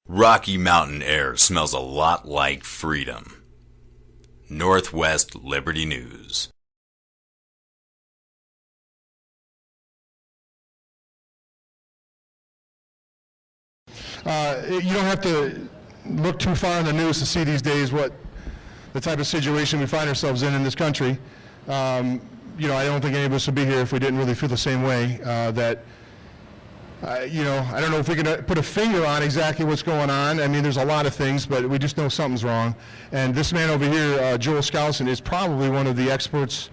Rocky Mountain air smells a lot like freedom. Northwest Liberty News. You don't have to look too far in the news to see these days what the type of situation we find ourselves in this country. I don't think any of us would be here if we didn't really feel the same way. I don't know if we can put a finger on exactly what's going on. I mean, there's a lot of things, but we just know something's wrong. And this man over here, Joel Skousen, is probably one of the experts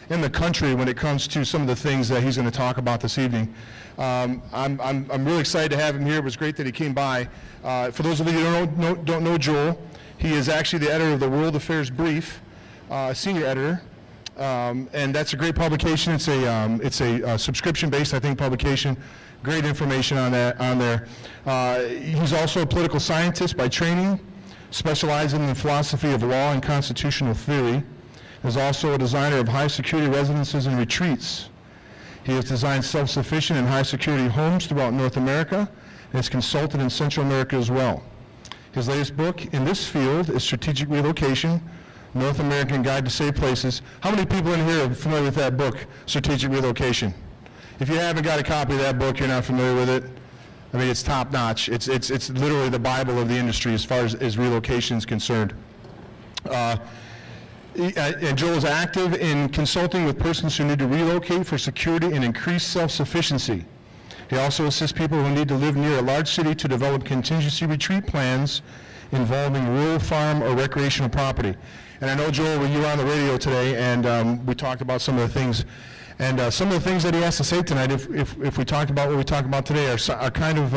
in the country when it comes to some of the things that he's going to talk about this evening. I'm really excited to have him here. It was great that he came by. For those of you who don't know Joel, he is actually the editor of the World Affairs Brief, senior editor. And that's a great publication. It's a subscription-based, I think, publication. Great information on there. He's also a political scientist by training, specializing in the philosophy of law and constitutional theory. He's also a designer of high-security residences and retreats. He has designed self-sufficient and high-security homes throughout North America and has consulted in Central America as well. His latest book in this field is Strategic Relocation, North American Guide to Safe Places. How many people in here are familiar with that book, Strategic Relocation? If you haven't got a copy of that book, you're not familiar with it. I mean, it's top-notch. It's literally the Bible of the industry as far as relocation is concerned. And Joel is active in consulting with persons who need to relocate for security and increased self-sufficiency. He also assists people who need to live near a large city to develop contingency retreat plans involving rural farm or recreational property. And I know, Joel, when you were on the radio today, and we talked about some of the things, and some of the things that he has to say tonight, if we talked about what we talked about today, are kind of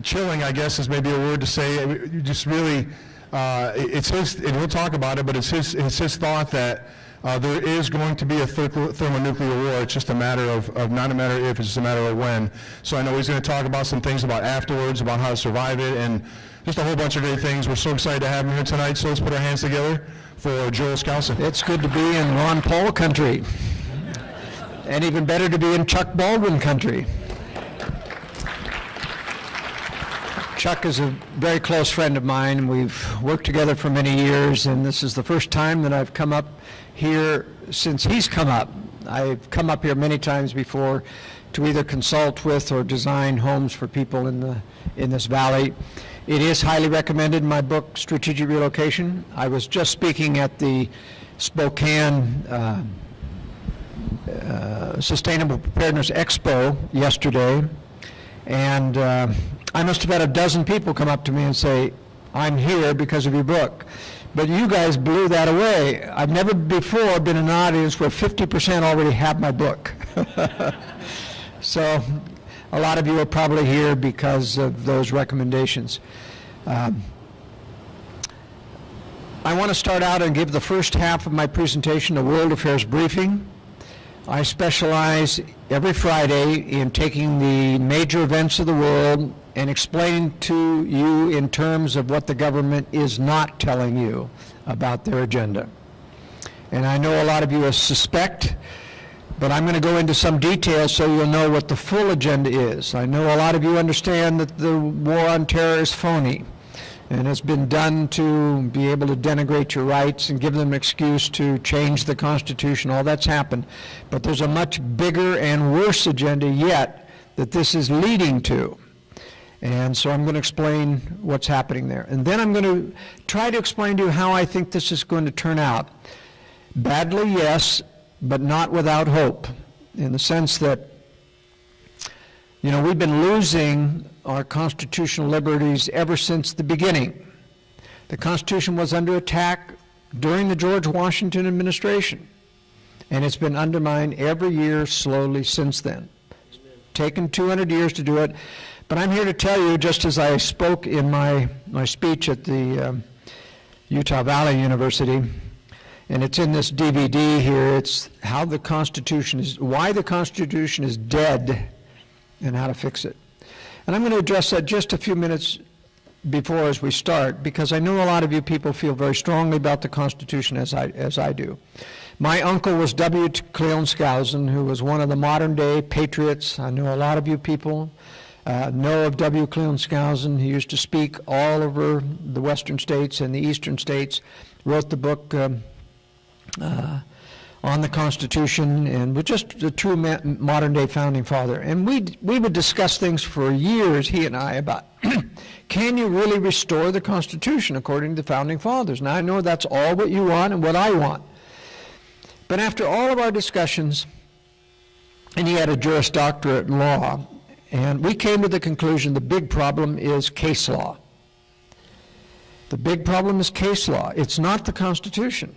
chilling, I guess is maybe a word to say. Just really, it's his, and we'll talk about it, but it's his thought that there is going to be a thermonuclear war. It's just a matter of not a matter if, it's just a matter of when. So I know he's going to talk about some things about afterwards, about how to survive it, and just a whole bunch of great things. We're so excited to have him here tonight, so let's put our hands together for Joel Skousen. It's good to be in Ron Paul country, and even better to be in Chuck Baldwin country. Chuck is a very close friend of mine, and we've worked together for many years, and this is the first time that I've come up here since he's come up. I've come up here many times before to either consult with or design homes for people in this valley. It is highly recommended in my book, Strategic Relocation. I was just speaking at the Spokane Sustainable Preparedness Expo yesterday, and I must have had a dozen people come up to me and say, I'm here because of your book. But you guys blew that away. I've never before been in an audience where 50% already have my book. So a lot of you are probably here because of those recommendations. I want to start out and give the first half of my presentation a World Affairs briefing. I specialize every Friday in taking the major events of the world and explaining to you in terms of what the government is not telling you about their agenda. And I know a lot of you suspect, but I'm going to go into some detail so you'll know what the full agenda is. I know a lot of you understand that the war on terror is phony, and it's been done to be able to denigrate your rights and give them an excuse to change the Constitution. All that's happened. But there's a much bigger and worse agenda yet that this is leading to. And so I'm going to explain what's happening there. And then I'm going to try to explain to you how I think this is going to turn out. Badly, yes, but not without hope, in the sense that, we've been losing our constitutional liberties ever since the beginning. The Constitution was under attack during the George Washington administration, and it's been undermined every year slowly since then. It's taken 200 years to do it. But I'm here to tell you, just as I spoke in my speech at the Utah Valley University, and it's in this DVD here, it's how the Constitution is, why the Constitution is dead and how to fix it. And I'm going to address that just a few minutes before as we start, because I know a lot of you people feel very strongly about the Constitution as I do. My uncle was W. Cleon Skousen, who was one of the modern day patriots. I know a lot of you people know of W. Cleland Skousen. He used to speak all over the western states and the eastern states, wrote the book on the Constitution, and was just a true modern-day founding father. And we would discuss things for years, he and I, about can you really restore the Constitution according to the founding fathers? Now, I know that's all what you want and what I want. But after all of our discussions, and he had a Juris Doctorate in law, and we came to the conclusion the big problem is case law. The big problem is case law. It's not the Constitution,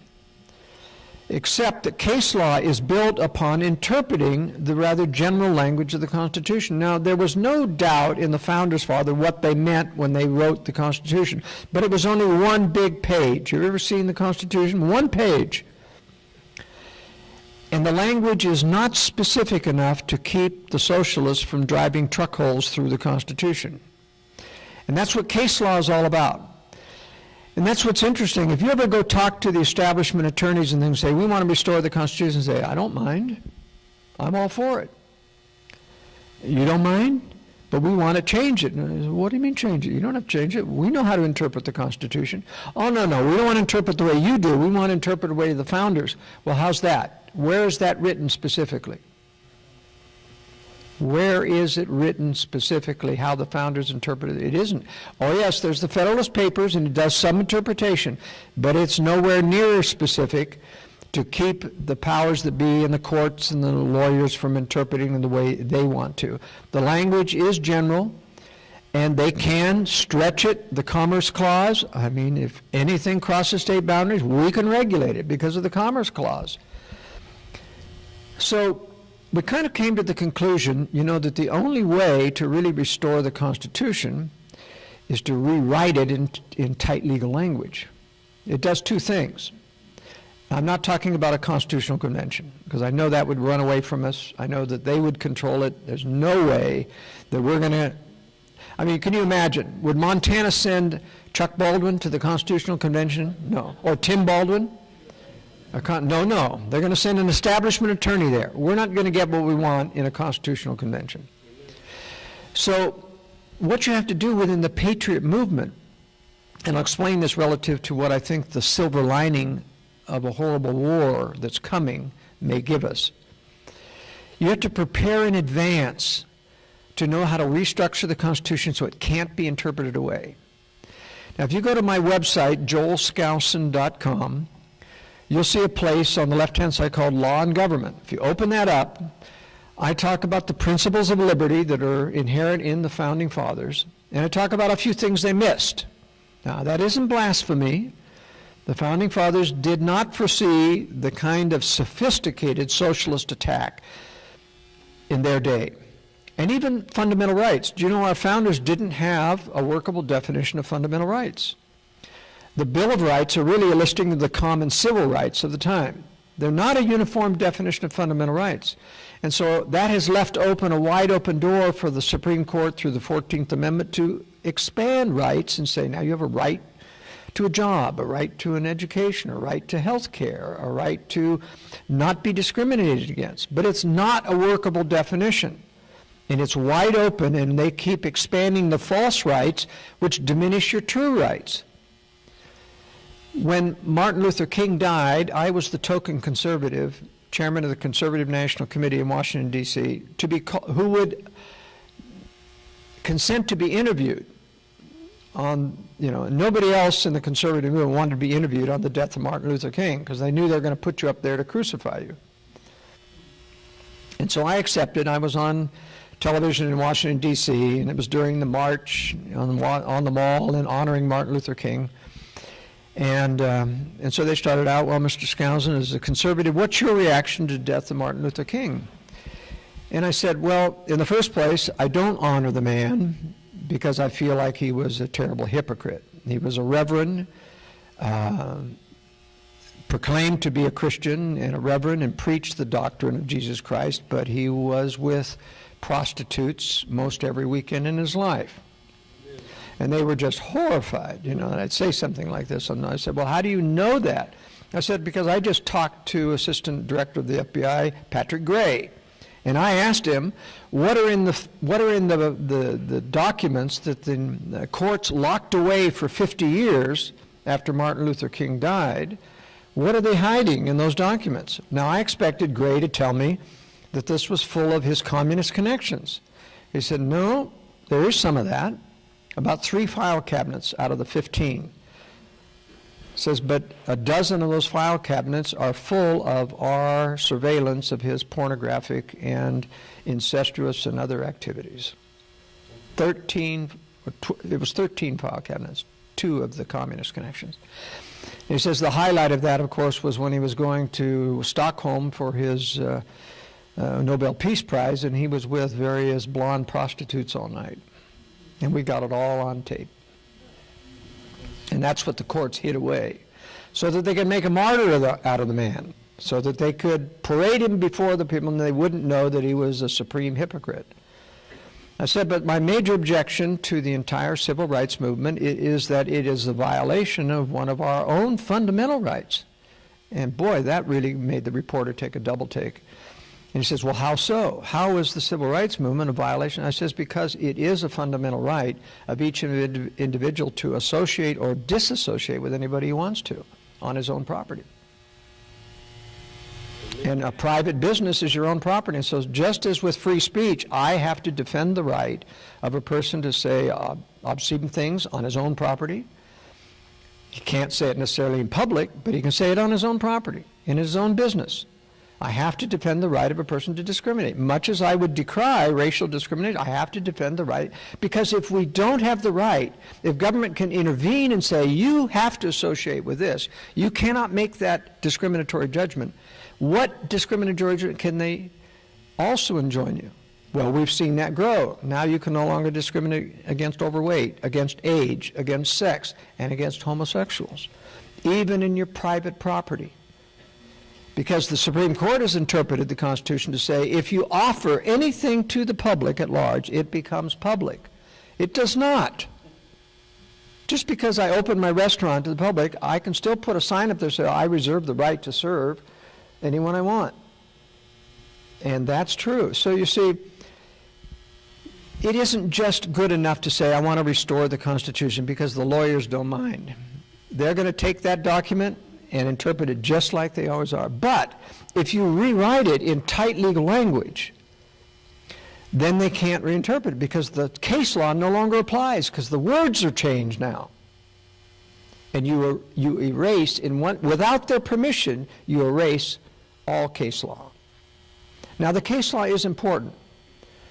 except that case law is built upon interpreting the rather general language of the Constitution. Now, there was no doubt in the Founders' Father what they meant when they wrote the Constitution, but it was only one big page. You've ever seen the Constitution? One page. And the language is not specific enough to keep the socialists from driving truck holes through the Constitution. And that's what case law is all about. And that's what's interesting. If you ever go talk to the establishment attorneys and things, say, we want to restore the Constitution, say, I don't mind. I'm all for it. You don't mind? But we want to change it. And I say, what do you mean change it? You don't have to change it. We know how to interpret the Constitution. Oh, no, we don't want to interpret the way you do. We want to interpret the way of the founders. Well, how's that? Where is that written specifically? Where is it written specifically how the founders interpreted it? It isn't. Oh, yes, there's the Federalist Papers, and it does some interpretation, but it's nowhere near specific to keep the powers that be in the courts and the lawyers from interpreting in the way they want to. The language is general, and they can stretch it. The Commerce Clause, I mean, if anything crosses state boundaries, we can regulate it because of the Commerce Clause. So we kind of came to the conclusion, that the only way to really restore the Constitution is to rewrite it in tight legal language. It does two things. I'm not talking about a constitutional convention, because I know that would run away from us. I know that they would control it. There's no way that we're going to... I mean, can you imagine? Would Montana send Chuck Baldwin to the Constitutional Convention? No. Or Tim Baldwin? No. They're going to send an establishment attorney there. We're not going to get what we want in a constitutional convention. So what you have to do within the Patriot movement, and I'll explain this relative to what I think the silver lining of a horrible war that's coming may give us. You have to prepare in advance to know how to restructure the Constitution so it can't be interpreted away. Now, if you go to my website, joelskousen.com, you'll see a place on the left-hand side called Law and Government. If you open that up, I talk about the principles of liberty that are inherent in the Founding Fathers, and I talk about a few things they missed. Now, that isn't blasphemy. The Founding Fathers did not foresee the kind of sophisticated socialist attack in their day. And even fundamental rights. Do you know our founders didn't have a workable definition of fundamental rights? The Bill of Rights are really a listing of the common civil rights of the time. They're not a uniform definition of fundamental rights. And so that has left open a wide open door for the Supreme Court through the 14th Amendment to expand rights and say, now you have a right to a job, a right to an education, a right to health care, a right to not be discriminated against. But it's not a workable definition. And it's wide open, and they keep expanding the false rights, which diminish your true rights. When Martin Luther King died, I was the token conservative, chairman of the Conservative National Committee in Washington, D.C., who would consent to be interviewed on, nobody else in the conservative movement wanted to be interviewed on the death of Martin Luther King because they knew they were going to put you up there to crucify you. And so I accepted. I was on television in Washington, D.C., and it was during the march on the Mall and honoring Martin Luther King. And so they started out, well, Mr. Skousen, as a conservative, what's your reaction to the death of Martin Luther King? And I said, well, in the first place, I don't honor the man because I feel like he was a terrible hypocrite. He was a reverend, proclaimed to be a Christian and a reverend and preached the doctrine of Jesus Christ, but he was with prostitutes most every weekend in his life. And they were just horrified, and I'd say something like this. And I said, well, how do you know that? I said, because I just talked to Assistant Director of the FBI, Patrick Gray, And I asked him, what are in the documents that the courts locked away for 50 years after Martin Luther King died? What are they hiding in those documents? Now, I expected Gray to tell me that this was full of his communist connections. He said, no, there is some of that, about 3 file cabinets out of the 15. Says, but a dozen of those file cabinets are full of our surveillance of his pornographic and incestuous and other activities. 13, it was 13 file cabinets, 2 of the communist connections. And he says the highlight of that, of course, was when he was going to Stockholm for his Nobel Peace Prize, and he was with various blonde prostitutes all night. And we got it all on tape. And that's what the courts hid away, so that they could make a martyr out of the man, so that they could parade him before the people and they wouldn't know that he was a supreme hypocrite. I said, but my major objection to the entire civil rights movement is that it is a violation of one of our own fundamental rights. And boy, that really made the reporter take a double take. And he says, well, how so? How is the civil rights movement a violation? I says, because it is a fundamental right of each individual to associate or disassociate with anybody he wants to on his own property. And a private business is your own property. And so just as with free speech, I have to defend the right of a person to say obscene things on his own property. He can't say it necessarily in public, but he can say it on his own property, in his own business. I have to defend the right of a person to discriminate. Much as I would decry racial discrimination, I have to defend the right, because if we don't have the right, if government can intervene and say, you have to associate with this, you cannot make that discriminatory judgment, what discriminatory judgment can they also enjoin you? Well, we've seen that grow. Now you can no longer discriminate against overweight, against age, against sex, and against homosexuals, even in your private property. Because the Supreme Court has interpreted the Constitution to say if you offer anything to the public at large, it becomes public. It does not. Just because I open my restaurant to the public, I can still put a sign up there saying I reserve the right to serve anyone I want. And that's true. So you see, it isn't just good enough to say I want to restore the Constitution because the lawyers don't mind. They're going to take that document and interpret it just like they always are. But if you rewrite it in tight legal language, then they can't reinterpret it because the case law no longer applies because the words are changed now. And you erase, without their permission, you erase all case law. Now the case law is important.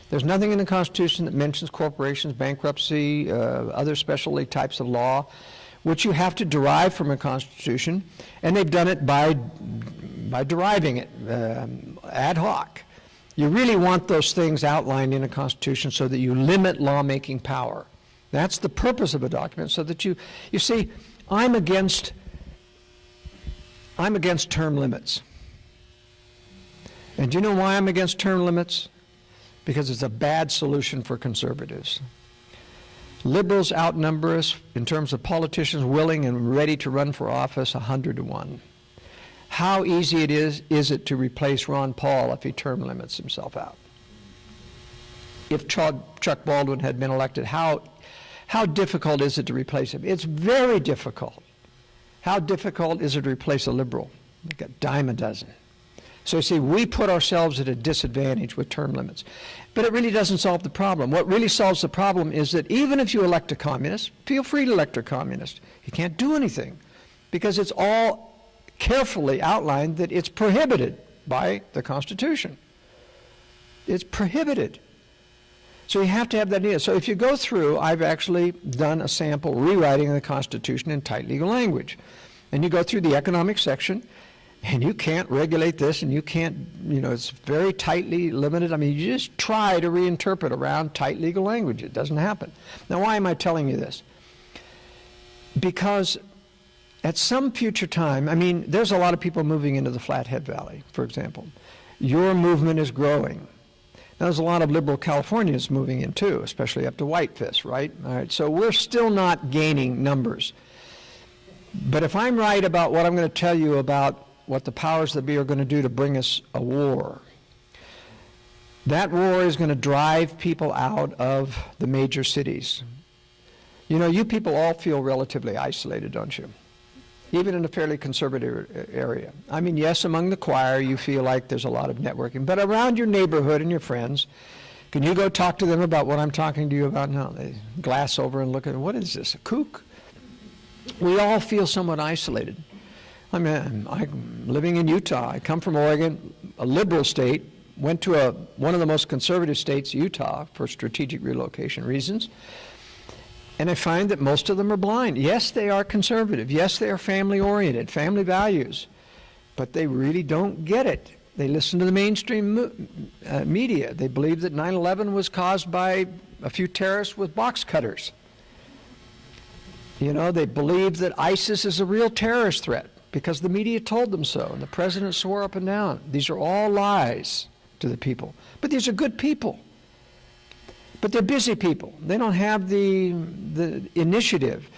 There's nothing in the Constitution that mentions corporations, bankruptcy, other specialty types of law, which you have to derive from a Constitution, and they've done it by deriving it ad hoc. You really want those things outlined in a Constitution so that you limit lawmaking power. That's the purpose of a document, so that you see, I'm against term limits. And do you know why I'm against term limits? Because it's a bad solution for conservatives. Liberals outnumber us in terms of politicians willing and ready to run for office 100 to 1. How easy is it to replace Ron Paul if he term limits himself out? If Chuck Baldwin had been elected, how difficult is it to replace him? It's very difficult. How difficult is it to replace a liberal? You've got a dime a dozen. So you see, we put ourselves at a disadvantage with term limits. But it really doesn't solve the problem. What really solves the problem is that even if you elect a communist, feel free to elect a communist. You can't do anything because it's all carefully outlined that it's prohibited by the Constitution. It's prohibited. So you have to have that idea. So if you go through, I've actually done a sample rewriting of the Constitution in tight legal language. And you go through the economic section, and you can't regulate this, and you can't, it's very tightly limited. I mean, you just try to reinterpret around tight legal language. It doesn't happen. Now, why am I telling you this? Because at some future time, I mean, there's a lot of people moving into the Flathead Valley, for example. Your movement is growing. Now, there's a lot of liberal Californians moving in, too, especially up to Whitefish, right? All right, so we're still not gaining numbers. But if I'm right about what I'm going to tell you about what the powers that be are going to do to bring us a war, That war is going to drive people out of the major cities. You know, you people all feel relatively isolated, don't you? Even in a fairly conservative area. I mean, yes, among the choir, you feel like there's a lot of networking, but around your neighborhood and your friends, can you go talk to them about what I'm talking to you about now? They glass over and look at, what is this, a kook? We all feel somewhat isolated. I mean, I'm living in Utah. I come from Oregon, a liberal state, went to one of the most conservative states, Utah, for strategic relocation reasons. And I find that most of them are blind. Yes, they are conservative. Yes, they are family-oriented, family values. But they really don't get it. They listen to the mainstream media. They believe that 9/11 was caused by a few terrorists with box cutters. You know, they believe that ISIS is a real terrorist threat because the media told them so, and the president swore up and down. These are all lies to the people. But these are good people. But they're busy people. They don't have the initiative.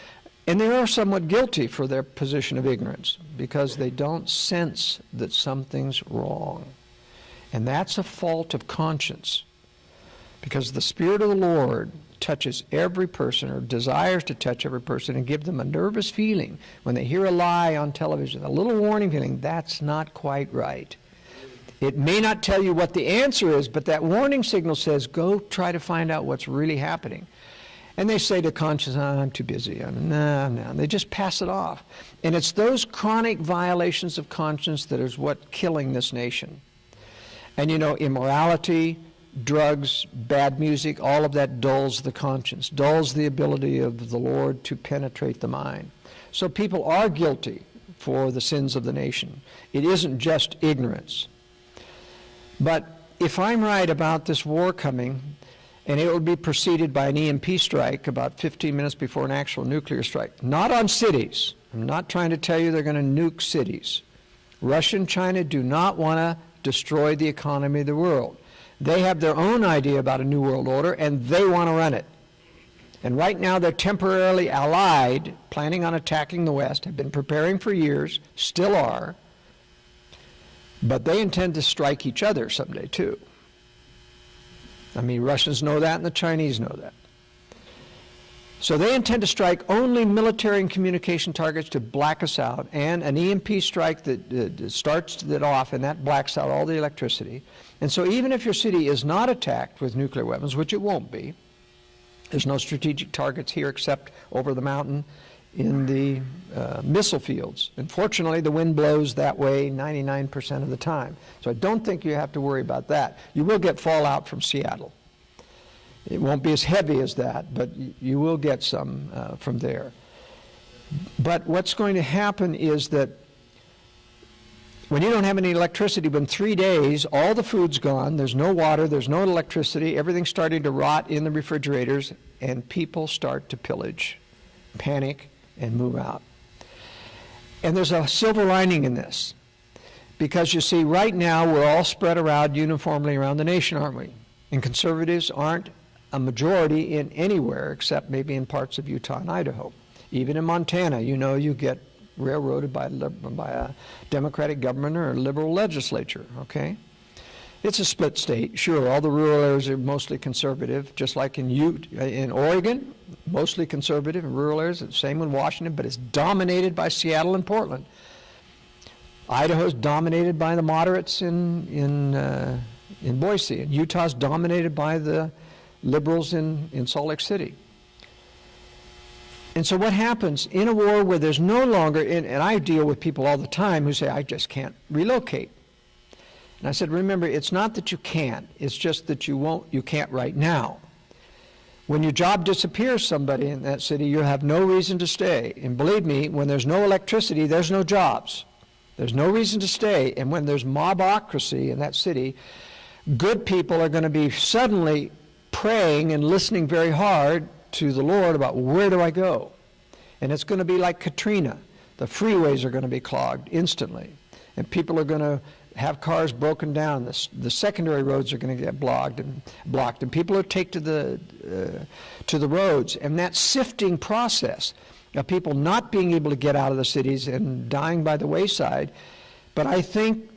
And they are somewhat guilty for their position of ignorance because they don't sense that something's wrong. And that's a fault of conscience, because the Spirit of the Lord touches every person, or desires to touch every person, and give them a nervous feeling when they hear a lie on television, a little warning feeling, that's not quite right. It may not tell you what the answer is, but that warning signal says, go try to find out what's really happening. And they say to conscience, oh, I'm too busy. No. They just pass it off. And it's those chronic violations of conscience that is what's killing this nation. And you know, immorality, drugs, bad music, all of that dulls the conscience, dulls the ability of the Lord to penetrate the mind. So people are guilty for the sins of the nation. It isn't just ignorance. But if I'm right about this war coming, and it will be preceded by an EMP strike about 15 minutes before an actual nuclear strike, not on cities. I'm not trying to tell you they're going to nuke cities. Russia and China do not want to destroy the economy of the world. They have their own idea about a new world order, and they want to run it. And right now they're temporarily allied, planning on attacking the West, have been preparing for years, still are. But they intend to strike each other someday, too. I mean, Russians know that and the Chinese know that. So they intend to strike only military and communication targets to black us out, and an EMP strike that starts that off, and that blacks out all the electricity. And so even if your city is not attacked with nuclear weapons, which it won't be, there's no strategic targets here except over the mountain in the missile fields. And fortunately, the wind blows that way 99% of the time. So I don't think you have to worry about that. You will get fallout from Seattle. It won't be as heavy as that, but you will get some from there. But what's going to happen is that when you don't have any electricity, in 3 days, all the food's gone, there's no water, there's no electricity, everything's starting to rot in the refrigerators, and people start to pillage, panic, and move out. And there's a silver lining in this, because you see, right now we're all spread around uniformly around the nation, aren't we? And conservatives aren't a majority in anywhere except maybe in parts of Utah and Idaho. Even in Montana, you know, you get railroaded by a Democratic government or a liberal legislature, okay? It's a split state. Sure, all the rural areas are mostly conservative, just like in Oregon, mostly conservative in rural areas, same in Washington, but it's dominated by Seattle and Portland. Idaho's dominated by the moderates in Boise, and Utah's dominated by the liberals in Salt Lake City. And so what happens in a war where there's no longer, and I deal with people all the time who say, I just can't relocate. And I said, remember, it's not that you can't, it's just that you can't right now. When your job disappears, somebody in that city, you have no reason to stay. And believe me, when there's no electricity, there's no jobs. There's no reason to stay. And when there's mobocracy in that city, good people are going to be suddenly praying and listening very hard to the Lord about, where do I go? And it's going to be like Katrina. The freeways are going to be clogged instantly, and people are going to have cars broken down. The secondary roads are going to get blocked, and people are taken to the roads. And that sifting process of people not being able to get out of the cities and dying by the wayside. But I think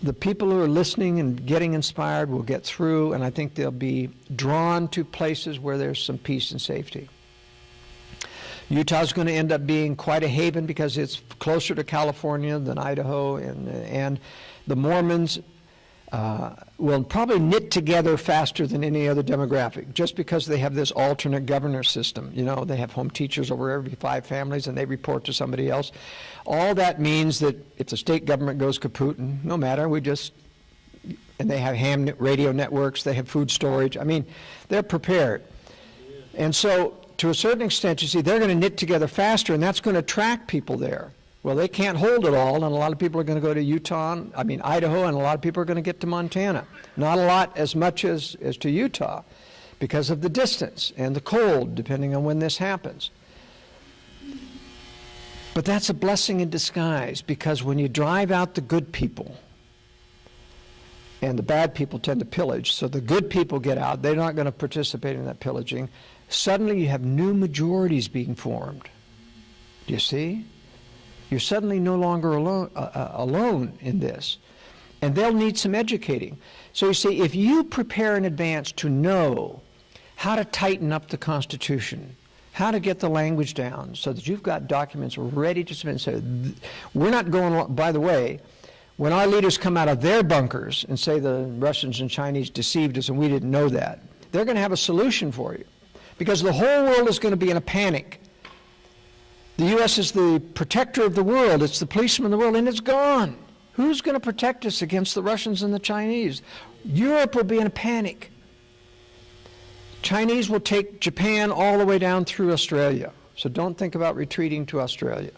the people who are listening and getting inspired will get through, and I think they'll be drawn to places where there's some peace and safety. Utah's going to end up being quite a haven because it's closer to California than Idaho, and the Mormons will probably knit together faster than any other demographic, just because they have this alternate governor system. You know, they have home teachers over every 5 families, and they report to somebody else. All that means that if the state government goes kaput, and no matter, and they have ham radio networks, they have food storage. I mean, they're prepared. And so, to a certain extent, you see, they're going to knit together faster, and that's going to attract people there. Well, they can't hold it all, and a lot of people are going to go to Idaho, and a lot of people are going to get to Montana. Not a lot as much as to Utah because of the distance and the cold, depending on when this happens. But that's a blessing in disguise, because when you drive out the good people, and the bad people tend to pillage, so the good people get out, they're not going to participate in that pillaging, suddenly you have new majorities being formed. Do you see? You're suddenly no longer alone in this. And they'll need some educating. So you see, if you prepare in advance to know how to tighten up the Constitution, how to get the language down so that you've got documents ready to submit. So we're not going, by the way, when our leaders come out of their bunkers and say the Russians and Chinese deceived us and we didn't know that, they're going to have a solution for you. Because the whole world is going to be in a panic. The U.S. is the protector of the world. It's the policeman of the world, and it's gone. Who's going to protect us against the Russians and the Chinese? Europe will be in a panic. Chinese will take Japan all the way down through Australia. So don't think about retreating to Australia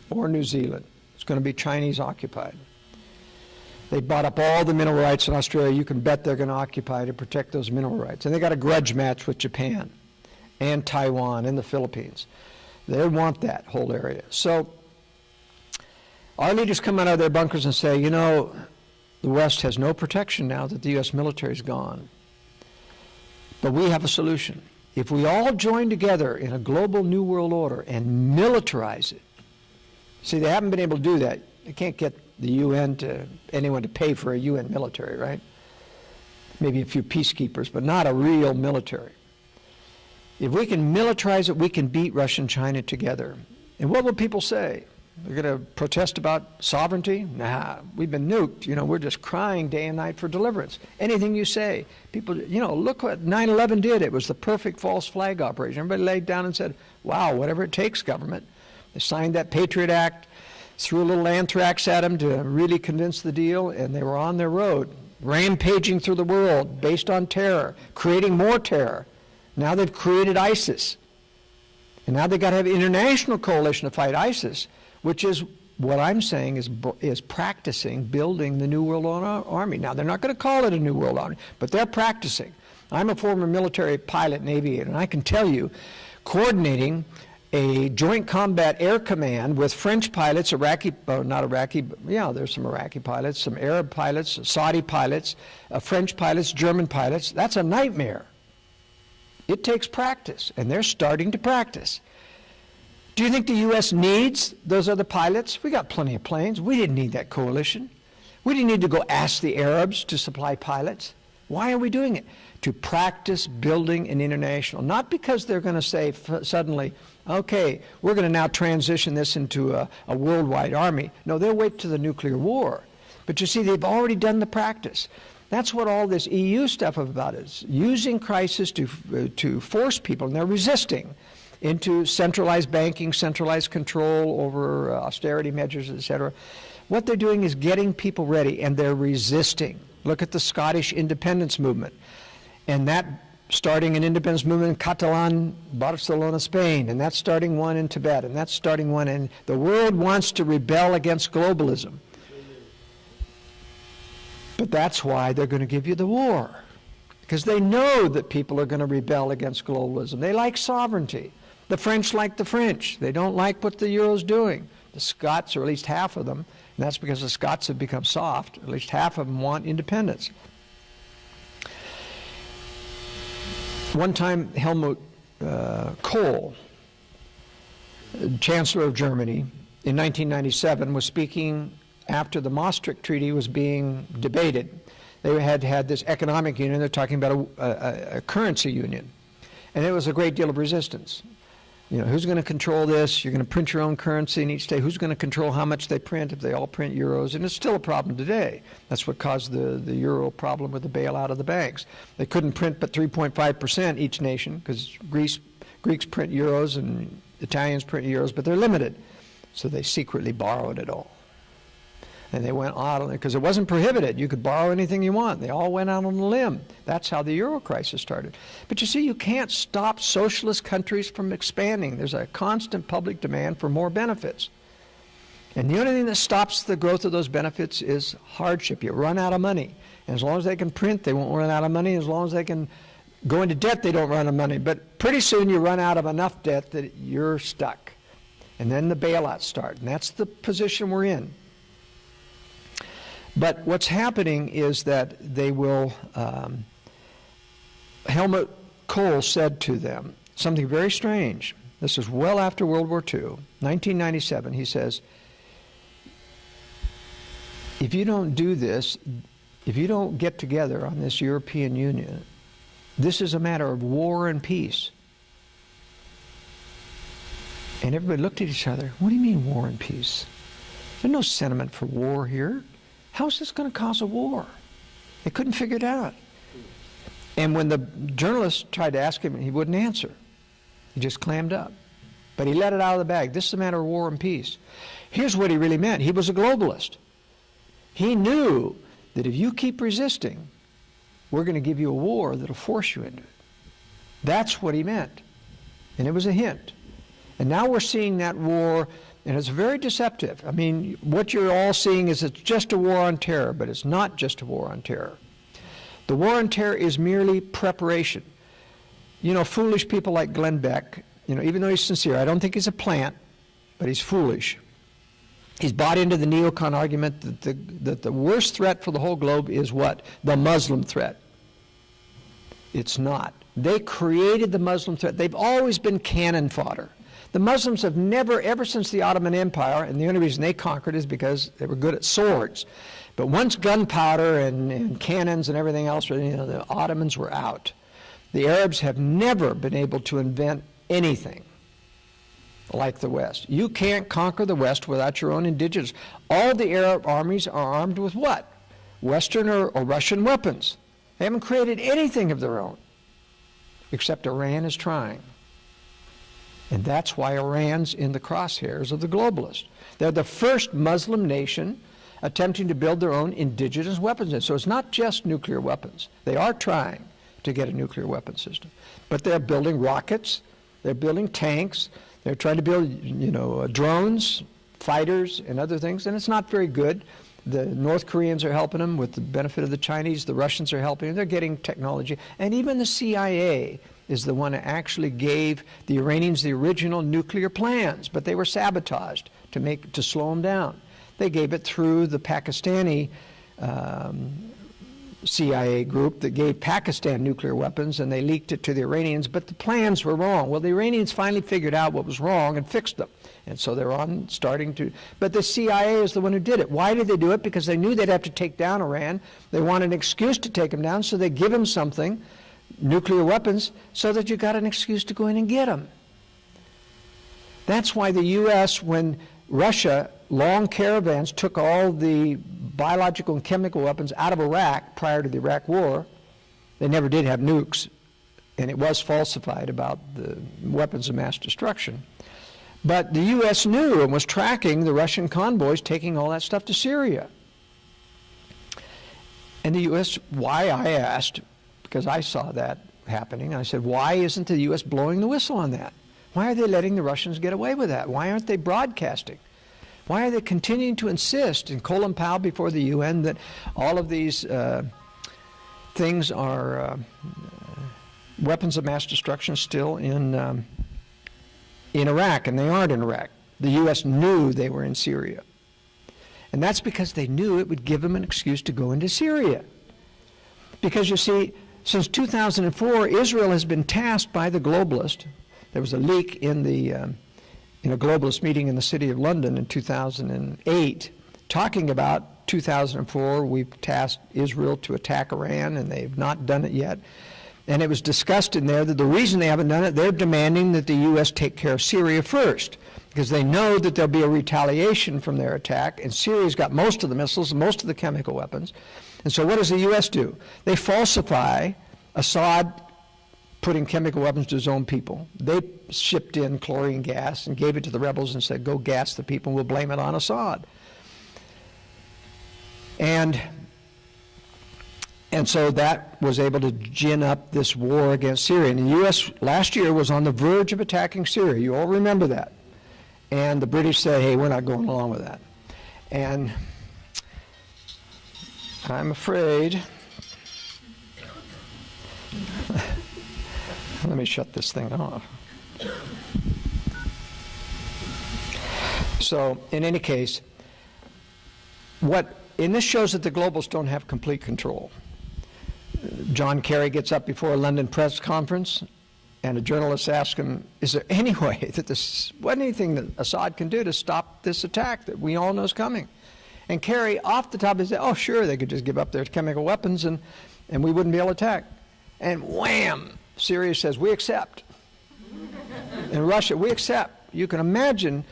or New Zealand. It's going to be Chinese occupied. They bought up all the mineral rights in Australia. You can bet they're going to occupy to protect those mineral rights. And they got a grudge match with Japan and Taiwan and the Philippines. They want that whole area. So our leaders come out of their bunkers and say, you know, the West has no protection now that the U.S. military is gone. But we have a solution. If we all join together in a global new world order and militarize it, see, they haven't been able to do that. They can't get the UN anyone to pay for a UN military, right? Maybe a few peacekeepers, but not a real military. If we can militarize it, we can beat Russia and China together. And what will people say? They're going to protest about sovereignty? Nah, we've been nuked. You know, we're just crying day and night for deliverance. Anything you say, people, you know, look what 9/11 did. It was the perfect false flag operation. Everybody laid down and said, wow, whatever it takes, government. They signed that Patriot Act, threw a little anthrax at them to really convince the deal, and they were on their road, rampaging through the world based on terror, creating more terror. Now they've created ISIS. And now they've got to have an international coalition to fight ISIS, which is what I'm saying is practicing building the New World Army. Now, they're not going to call it a New World Army, but they're practicing. I'm a former military pilot and aviator, and I can tell you, coordinating a joint combat air command with French pilots, not Iraqi, but yeah, there's some Iraqi pilots, some Arab pilots, Saudi pilots, French pilots, German pilots, that's a nightmare. It takes practice, and they're starting to practice. Do you think the U.S. needs those other pilots? We got plenty of planes. We didn't need that coalition. We didn't need to go ask the Arabs to supply pilots. Why are we doing it? To practice building an international. Not because they're going to say suddenly, okay, we're going to now transition this into a worldwide army. No, they'll wait to the nuclear war. But you see, they've already done the practice. That's what all this EU stuff about is, using crisis to force people, and they're resisting, into centralized banking, centralized control over austerity measures, etc. What they're doing is getting people ready, and they're resisting. Look at the Scottish independence movement, and that starting an independence movement in Catalan, Barcelona, Spain, and that's starting one in Tibet, and that's starting one in... The world wants to rebel against globalism. But that's why they're going to give you the war, because they know that people are going to rebel against globalism. They like sovereignty. The French like the French. They don't like what the Euro's doing. The Scots, or at least half of them, and that's because the Scots have become soft, at least half of them want independence. One time, Helmut Kohl, Chancellor of Germany, in 1997, was speaking after the Maastricht Treaty was being debated. They had this economic union. They're talking about a currency union. And there was a great deal of resistance. You know, who's going to control this? You're going to print your own currency in each state. Who's going to control how much they print if they all print euros? And it's still a problem today. That's what caused the euro problem with the bailout of the banks. They couldn't print but 3.5% each nation because Greeks print euros and Italians print euros, but they're limited. So they secretly borrowed it all. And they went out on it because it wasn't prohibited. You could borrow anything you want. They all went out on a limb. That's how the euro crisis started. But you see, you can't stop socialist countries from expanding. There's a constant public demand for more benefits. And the only thing that stops the growth of those benefits is hardship. You run out of money. And as long as they can print, they won't run out of money. As long as they can go into debt, they don't run out of money. But pretty soon you run out of enough debt that you're stuck. And then the bailouts start. And that's the position we're in. But what's happening is that they will, Helmut Kohl said to them something very strange. This is well after World War II, 1997. He says, if you don't do this, if you don't get together on this European Union, this is a matter of war and peace. And everybody looked at each other. What do you mean war and peace? There's no sentiment for war here. How is this going to cause a war? They couldn't figure it out. And when the journalists tried to ask him, he wouldn't answer. He just clammed up. But he let it out of the bag. This is a matter of war and peace. Here's what he really meant. He was a globalist. He knew that if you keep resisting, we're going to give you a war that'll force you into it. That's what he meant. And it was a hint. And now we're seeing that war. And it's very deceptive. I mean, what you're all seeing is it's just a war on terror, but it's not just a war on terror. The war on terror is merely preparation. You know, foolish people like Glenn Beck, you know, even though he's sincere, I don't think he's a plant, but he's foolish. He's bought into the neocon argument that the worst threat for the whole globe is what? The Muslim threat. It's not. They created the Muslim threat. They've always been cannon fodder. The Muslims have never, ever since the Ottoman Empire, and the only reason they conquered is because they were good at swords. But once gunpowder and cannons and everything else, you know, the Ottomans were out. The Arabs have never been able to invent anything like the West. You can't conquer the West without your own indigenous. All the Arab armies are armed with what? Western or Russian weapons. They haven't created anything of their own, except Iran is trying. And that's why Iran's in the crosshairs of the globalists. They're the first Muslim nation attempting to build their own indigenous weapons. So it's not just nuclear weapons. They are trying to get a nuclear weapon system. But they're building rockets, they're building tanks, they're trying to build, you know, drones, fighters, and other things, and it's not very good. The North Koreans are helping them with the benefit of the Chinese. The Russians are helping them. They're getting technology. And even the CIA is the one that actually gave the Iranians the original nuclear plans, but they were sabotaged to slow them down. They gave it through the Pakistani CIA group that gave Pakistan nuclear weapons, and they leaked it to the Iranians, but the plans were wrong. Well, the Iranians finally figured out what was wrong and fixed them. And so they're starting to, but the CIA is the one who did it. Why did they do it? Because they knew they'd have to take down Iran. They wanted an excuse to take them down, so they give them something, nuclear weapons, so that you got an excuse to go in and get them. That's why the U.S., when Russia, long caravans, took all the biological and chemical weapons out of Iraq prior to the Iraq War, they never did have nukes, and it was falsified about the weapons of mass destruction. But the U.S. knew and was tracking the Russian convoys taking all that stuff to Syria. And the U.S., why, I asked, because I saw that happening, I said, why isn't the U.S. blowing the whistle on that? Why are they letting the Russians get away with that? Why aren't they broadcasting? Why are they continuing to insist in Colin Powell before the UN that all of these things are weapons of mass destruction still in Iraq, and they aren't in Iraq? The U.S. knew they were in Syria. And that's because they knew it would give them an excuse to go into Syria. Because you see, since 2004, Israel has been tasked by the globalist. There was a leak in a globalist meeting in the city of London in 2008 talking about 2004, we've tasked Israel to attack Iran, and they've not done it yet. And it was discussed in there that the reason they haven't done it, they're demanding that the U.S. take care of Syria first, because they know that there'll be a retaliation from their attack, and Syria's got most of the missiles and most of the chemical weapons. And so what does the U.S. do? They falsify Assad putting chemical weapons to his own people. They shipped in chlorine gas and gave it to the rebels and said, go gas the people, and we'll blame it on Assad. And so that was able to gin up this war against Syria. And the U.S. last year was on the verge of attacking Syria. You all remember that. And the British said, hey, we're not going along with that. And I'm afraid, let me shut this thing off. So in any case, and this shows that the globalists don't have complete control. John Kerry gets up before a London press conference, and a journalist asks him, is there any way that anything that Assad can do to stop this attack that we all know is coming? And Kerry, off the top of his head, oh, sure, they could just give up their chemical weapons and we wouldn't be able to attack. And wham, Syria says, we accept. And Russia, we accept. You can imagine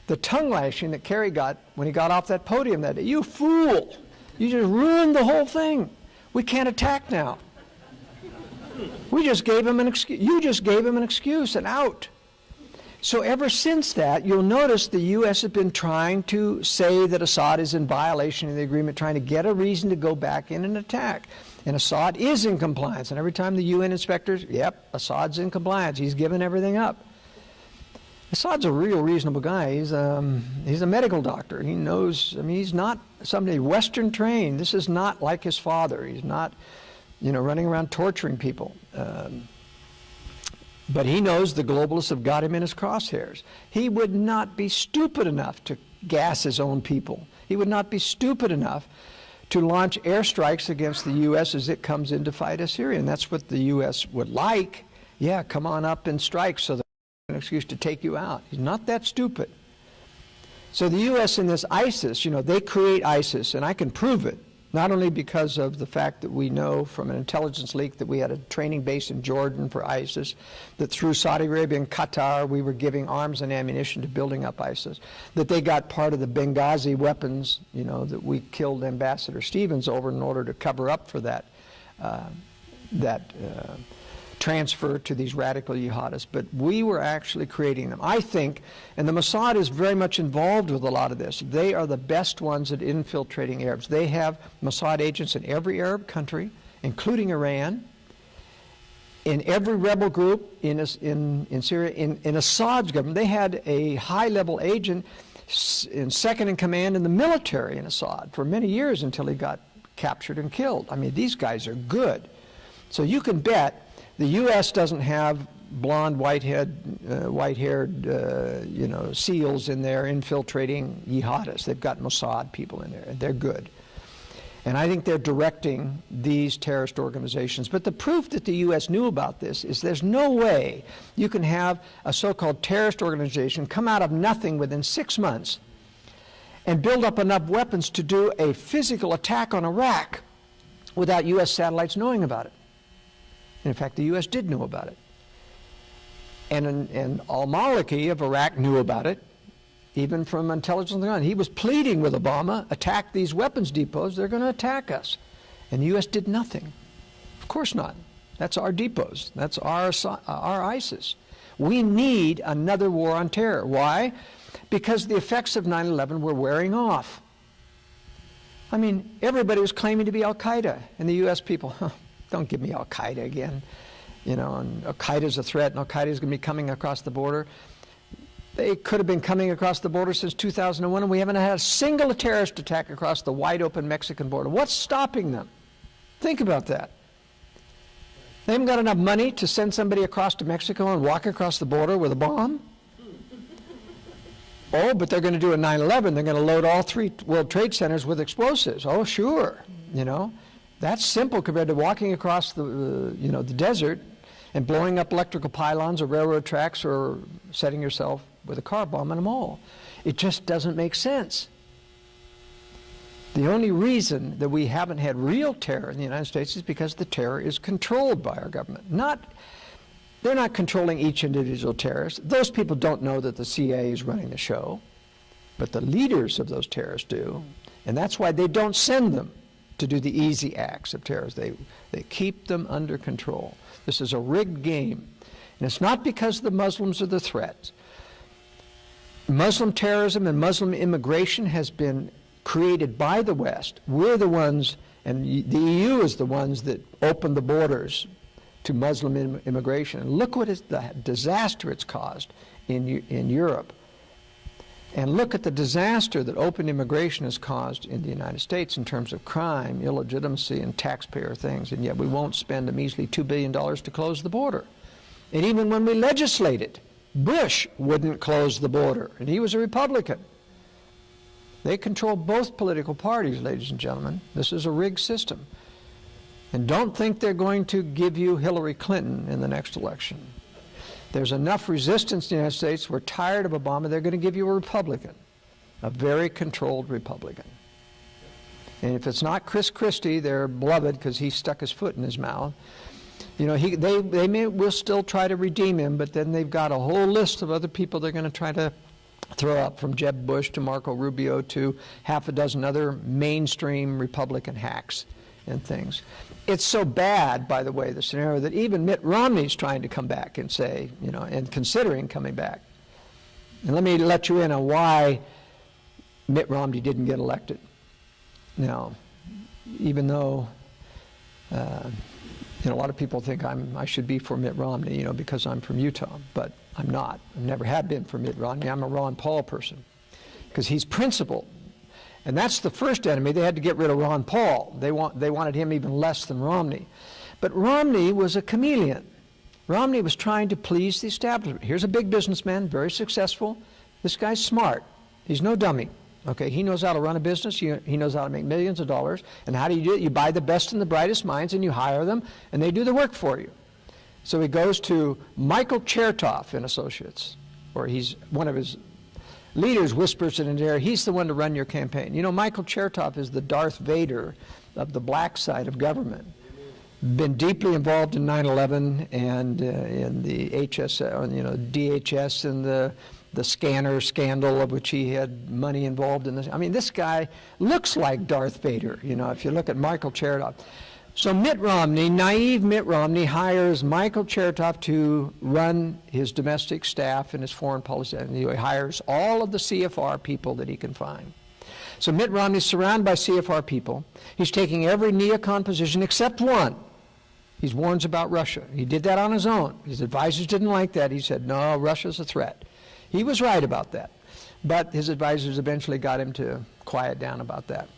the tongue lashing that Kerry got when he got off that podium that day. You fool! You just ruined the whole thing. We can't attack now. We just gave him an excuse. You just gave him an excuse, an out. So ever since that, you'll notice the U.S. has been trying to say that Assad is in violation of the agreement, trying to get a reason to go back in and attack. And Assad is in compliance. And every time the UN inspectors, yep, Assad's in compliance. He's given everything up. Assad's a real reasonable guy. He's a medical doctor. He knows, I mean, he's not somebody Western trained. This is not like his father. He's not, running around torturing people. But he knows the globalists have got him in his crosshairs. He would not be stupid enough to gas his own people. He would not be stupid enough to launch airstrikes against the U.S. as it comes in to fight Syria. And that's what the U.S. would like. Yeah, come on up and strike so that an excuse to take you out. He's not that stupid. So the U.S. in this ISIS, they create ISIS, and I can prove it, not only because of the fact that we know from an intelligence leak that we had a training base in Jordan for ISIS, that through Saudi Arabia and Qatar we were giving arms and ammunition to building up ISIS, that they got part of the Benghazi weapons, that we killed Ambassador Stevens over in order to cover up for that transfer to these radical jihadists, but we were actually creating them. I think, and the Mossad is very much involved with a lot of this. They are the best ones at infiltrating Arabs. They have Mossad agents in every Arab country, including Iran, in every rebel group in Syria, in Assad's government. They had a high-level agent in second in command in the military in Assad for many years until he got captured and killed. I mean, these guys are good. So you can bet the U.S. doesn't have blonde, white-haired, SEALs in there infiltrating jihadists. They've got Mossad people in there, and they're good. And I think they're directing these terrorist organizations. But the proof that the U.S. knew about this is there's no way you can have a so-called terrorist organization come out of nothing within 6 months and build up enough weapons to do a physical attack on Iraq without U.S. satellites knowing about it. In fact, the U.S. did know about it. And al-Maliki of Iraq knew about it, even from intelligence on the ground. He was pleading with Obama, attack these weapons depots, they're going to attack us. And the U.S. did nothing. Of course not. That's our depots. That's our ISIS. We need another war on terror. Why? Because the effects of 9/11 were wearing off. I mean, everybody was claiming to be al-Qaeda, and the U.S. people, don't give me al-Qaeda again. And al-Qaeda's a threat, and al-Qaeda's going to be coming across the border. They could have been coming across the border since 2001, and we haven't had a single terrorist attack across the wide-open Mexican border. What's stopping them? Think about that. They haven't got enough money to send somebody across to Mexico and walk across the border with a bomb? Oh, but they're going to do a 9/11. They're going to load all 3 World Trade Centers with explosives. Oh, sure. That's simple compared to walking across the desert and blowing up electrical pylons or railroad tracks or setting yourself with a car bomb in a mall. It just doesn't make sense. The only reason that we haven't had real terror in the United States is because the terror is controlled by our government. They're not controlling each individual terrorist. Those people don't know that the CIA is running the show, but the leaders of those terrorists do, and that's why they don't send them to do the easy acts of terrorism. They keep them under control. This is a rigged game, and it's not because the Muslims are the threat. Muslim terrorism and Muslim immigration has been created by the West. We're the ones, and the EU is the ones that opened the borders to Muslim immigration. And look what the disaster it's caused in Europe. And look at the disaster that open immigration has caused in the United States in terms of crime, illegitimacy, and taxpayer things. And yet we won't spend a measly $2 billion to close the border. And even when we legislated, Bush wouldn't close the border, and he was a Republican. They control both political parties, ladies and gentlemen. This is a rigged system. And don't think they're going to give you Hillary Clinton in the next election. There's enough resistance in the United States. We're tired of Obama. They're going to give you a Republican, a very controlled Republican. And if it's not Chris Christie, they're beloved because he stuck his foot in his mouth. You know, they will still try to redeem him, but then they've got a whole list of other people they're going to try to throw up, from Jeb Bush to Marco Rubio to half a dozen other mainstream Republican hacks and things. It's so bad, by the way, the scenario, that even Mitt Romney's trying to come back and say, you know, and considering coming back. And let me let you in on why Mitt Romney didn't get elected. Now, even though you know, a lot of people think I should be for Mitt Romney, you know, because I'm from Utah, but I'm not. I never have been for Mitt Romney. I'm a Ron Paul person because he's principled. And that's the first enemy. They had to get rid of Ron Paul. They wanted him even less than Romney. But Romney was a chameleon. Romney was trying to please the establishment. Here's a big businessman, very successful. This guy's smart. He's no dummy. Okay, he knows how to run a business. He knows how to make millions of dollars. And how do you do it? You buy the best and the brightest minds and you hire them, and they do the work for you. So he goes to Michael Chertoff and Associates, or he's one of his leaders, whispers it in his ear, he's the one to run your campaign. You know, Michael Chertoff is the Darth Vader of the black side of government. Been deeply involved in 9/11 and in the DHS and the scanner scandal, of which he had money involved in this. I mean, this guy looks like Darth Vader, you know, if you look at Michael Chertoff. So Mitt Romney, naive Mitt Romney, hires Michael Chertoff to run his domestic staff and his foreign policy. And he hires all of the CFR people that he can find. So Mitt Romney's surrounded by CFR people. He's taking every neocon position except one. He warns about Russia. He did that on his own. His advisors didn't like that. He said, no, Russia's a threat. He was right about that. But his advisors eventually got him to quiet down about that.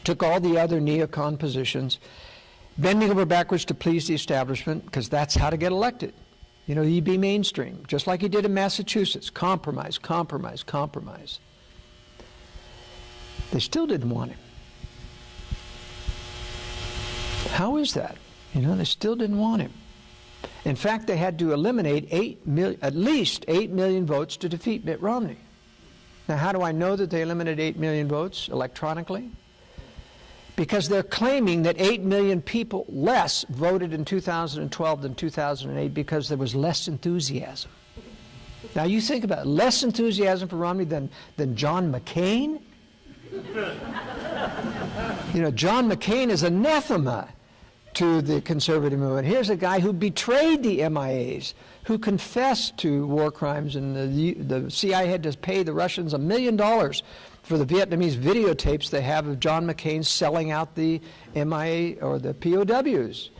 Took all the other neocon positions, bending over backwards to please the establishment, because that's how to get elected. You know, he'd be mainstream, just like he did in Massachusetts. Compromise, compromise, compromise. They still didn't want him. How is that? You know, they still didn't want him. In fact, they had to eliminate at least 8 million votes to defeat Mitt Romney. Now, how do I know that they eliminated 8 million votes electronically? Because they're claiming that 8 million people less voted in 2012 than 2008 because there was less enthusiasm. Now, you think about it, less enthusiasm for Romney than John McCain? You know, John McCain is anathema to the conservative movement. Here's a guy who betrayed the MIAs, who confessed to war crimes, and the CIA had to pay the Russians $1 million for the Vietnamese videotapes they have of John McCain selling out the MIA or the POWs.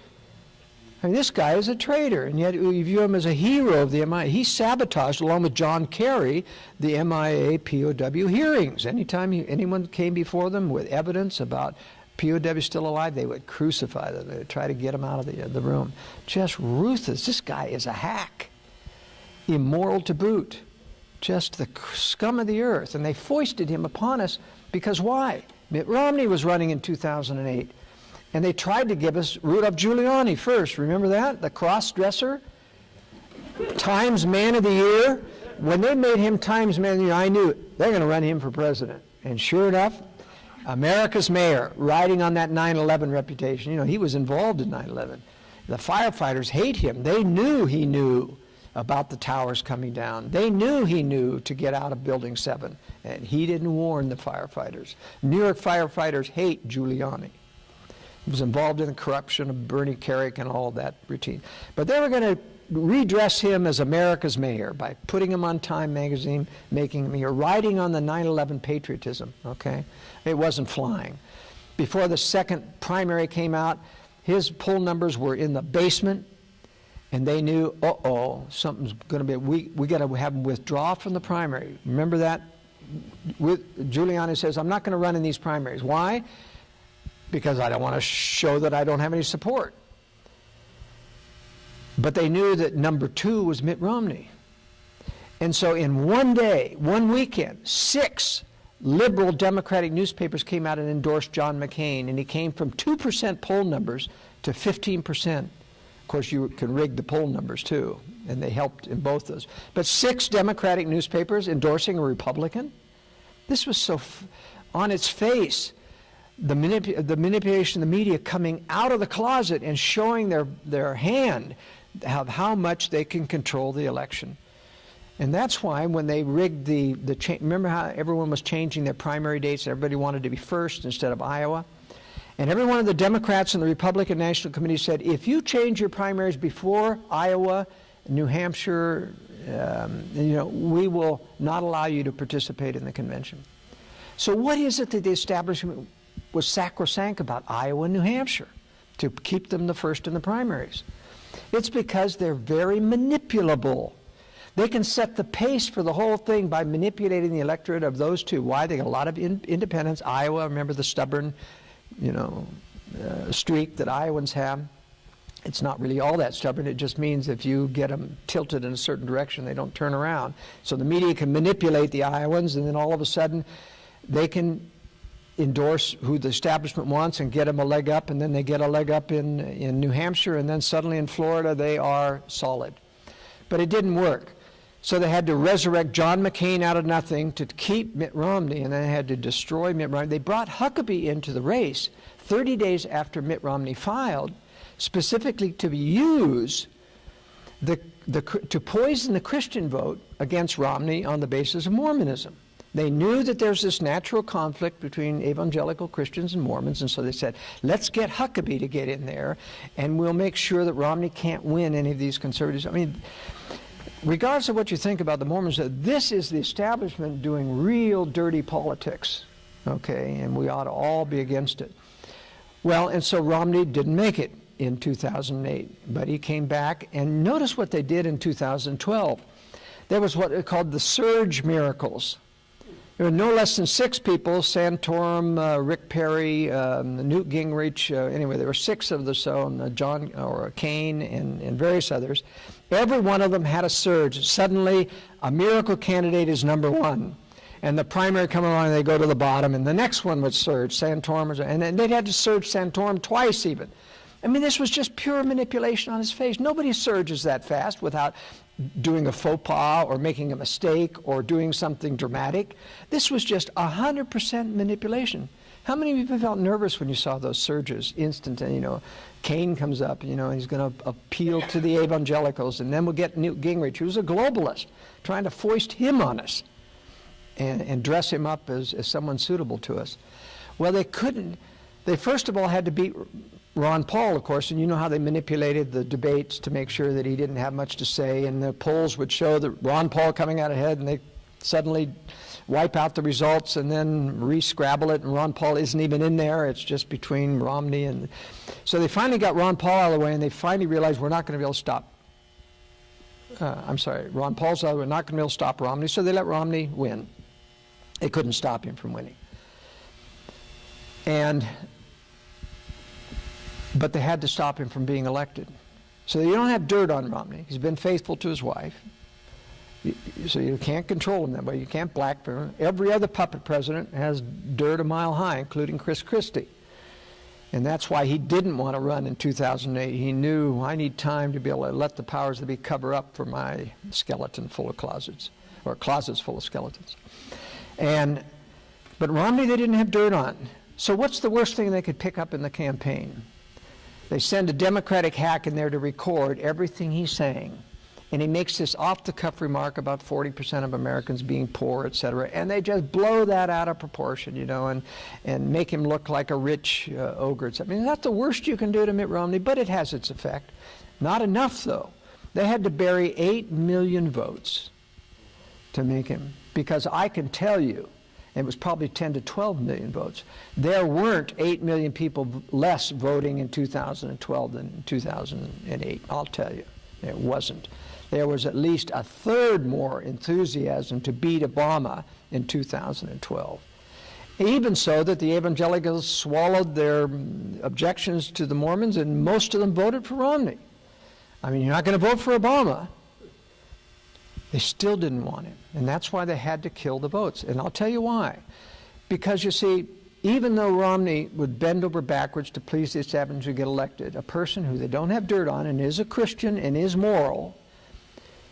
I mean, this guy is a traitor, and yet we view him as a hero of the MIA. He sabotaged, along with John Kerry, the MIA POW hearings. Anytime anyone came before them with evidence about POW still alive, they would crucify them. They would try to get him out of the room. Just ruthless. This guy is a hack. Immoral to boot. Just the scum of the earth. And they foisted him upon us because why? Mitt Romney was running in 2008. And they tried to give us Rudolph Giuliani first. Remember that? The cross-dresser? Times Man of the Year. When they made him Times Man of the Year, I knew they're going to run him for president. And sure enough, America's mayor, riding on that 9/11 reputation. You know, he was involved in 9/11. The firefighters hate him. They knew he knew about the towers coming down. They knew he knew to get out of Building 7, and he didn't warn the firefighters. New York firefighters hate Giuliani. He was involved in the corruption of Bernie Kerik and all of that routine. But they were going to redress him as America's mayor by putting him on Time magazine, making him here, riding on the 9/11 patriotism, okay? It wasn't flying. Before the second primary came out, his poll numbers were in the basement, and they knew, uh-oh, something's going to be, we got to have him withdraw from the primary. Remember that? Giuliani says, I'm not going to run in these primaries. Why? Because I don't want to show that I don't have any support. But they knew that number 2 was Mitt Romney. And so in one day, one weekend, 6 liberal Democratic newspapers came out and endorsed John McCain, and he came from 2% poll numbers to 15%. Of course, you can rig the poll numbers too, and they helped in both those. But 6 Democratic newspapers endorsing a Republican? This was so, on its face, the manipulation of the media coming out of the closet and showing their hand of how much they can control the election. And that's why when they rigged remember how everyone was changing their primary dates, everybody wanted to be first instead of Iowa? And every one of the Democrats and the Republican National Committee said, if you change your primaries before Iowa, New Hampshire, we will not allow you to participate in the convention. So what is it that the establishment was sacrosanct about Iowa and New Hampshire to keep them the first in the primaries? It's because they're very manipulable. They can set the pace for the whole thing by manipulating the electorate of those two. Why? They got a lot of independents. Iowa, remember the stubborn, streak that Iowans have. It's not really all that stubborn. It just means if you get them tilted in a certain direction, they don't turn around. So the media can manipulate the Iowans, and then all of a sudden they can endorse who the establishment wants and get them a leg up, and then they get a leg up in New Hampshire, and then suddenly in Florida they are solid. But it didn't work. So they had to resurrect John McCain out of nothing to keep Mitt Romney, and then they had to destroy Mitt Romney. They brought Huckabee into the race 30 days after Mitt Romney filed, specifically to use to poison the Christian vote against Romney on the basis of Mormonism. They knew that there's this natural conflict between evangelical Christians and Mormons, and so they said, let's get Huckabee to get in there, and we'll make sure that Romney can't win any of these conservatives. I mean, regardless of what you think about the Mormons, this is the establishment doing real dirty politics, okay, and we ought to all be against it. Well, and so Romney didn't make it in 2008, but he came back, and notice what they did in 2012. There was what they called the surge miracles. There were no less than 6 people, Santorum, Rick Perry, Newt Gingrich, anyway, there were 6 of them, Kane and various others. Every one of them had a surge. Suddenly, a miracle candidate is number 1. And the primary come along and they go to the bottom, and the next one would surge, Santorum, and they'd had to surge Santorum twice even. I mean, this was just pure manipulation on his face. Nobody surges that fast without doing a faux pas or making a mistake or doing something dramatic. This was just 100% manipulation. How many of you felt nervous when you saw those surges? Instant, Kane comes up, and he's going to appeal to the evangelicals, and then we'll get Newt Gingrich, who's a globalist, trying to foist him on us and dress him up as someone suitable to us. Well, they couldn't. They first of all had to beat Ron Paul, of course, and you know how they manipulated the debates to make sure that he didn't have much to say, and the polls would show that Ron Paul coming out ahead, and they suddenly wipe out the results and then re-scrabble it, and Ron Paul isn't even in there. It's just between Romney and... So they finally got Ron Paul out of the way, and they finally realized we're not going to be able to stop. Ron Paul's out of the way, we're not going to be able to stop Romney, so they let Romney win. They couldn't stop him from winning. But they had to stop him from being elected. So you don't have dirt on Romney. He's been faithful to his wife. So you can't control him that way. You can't blackmail him. Every other puppet president has dirt a mile high, including Chris Christie. And that's why he didn't want to run in 2008. He knew, I need time to be able to let the powers that be cover up for my skeleton full of closets, or closets full of skeletons. And But Romney, they didn't have dirt on. So what's the worst thing they could pick up in the campaign? They send a Democratic hack in there to record everything he's saying. And he makes this off-the-cuff remark about 40% of Americans being poor, et cetera, and they just blow that out of proportion, you know, and make him look like a rich ogre. I mean, that's the worst you can do to Mitt Romney, but it has its effect. Not enough, though. They had to bury 8 million votes to make him, because I can tell you, it was probably 10 to 12 million votes, there weren't 8 million people less voting in 2012 than in 2008, I'll tell you. It wasn't. There was at least a third more enthusiasm to beat Obama in 2012. Even so that the evangelicals swallowed their objections to the Mormons, and most of them voted for Romney. I mean, you're not going to vote for Obama. They still didn't want him, and that's why they had to kill the votes. And I'll tell you why. Because, you see, even though Romney would bend over backwards to please the establishment to get elected, a person who they don't have dirt on and is a Christian and is moral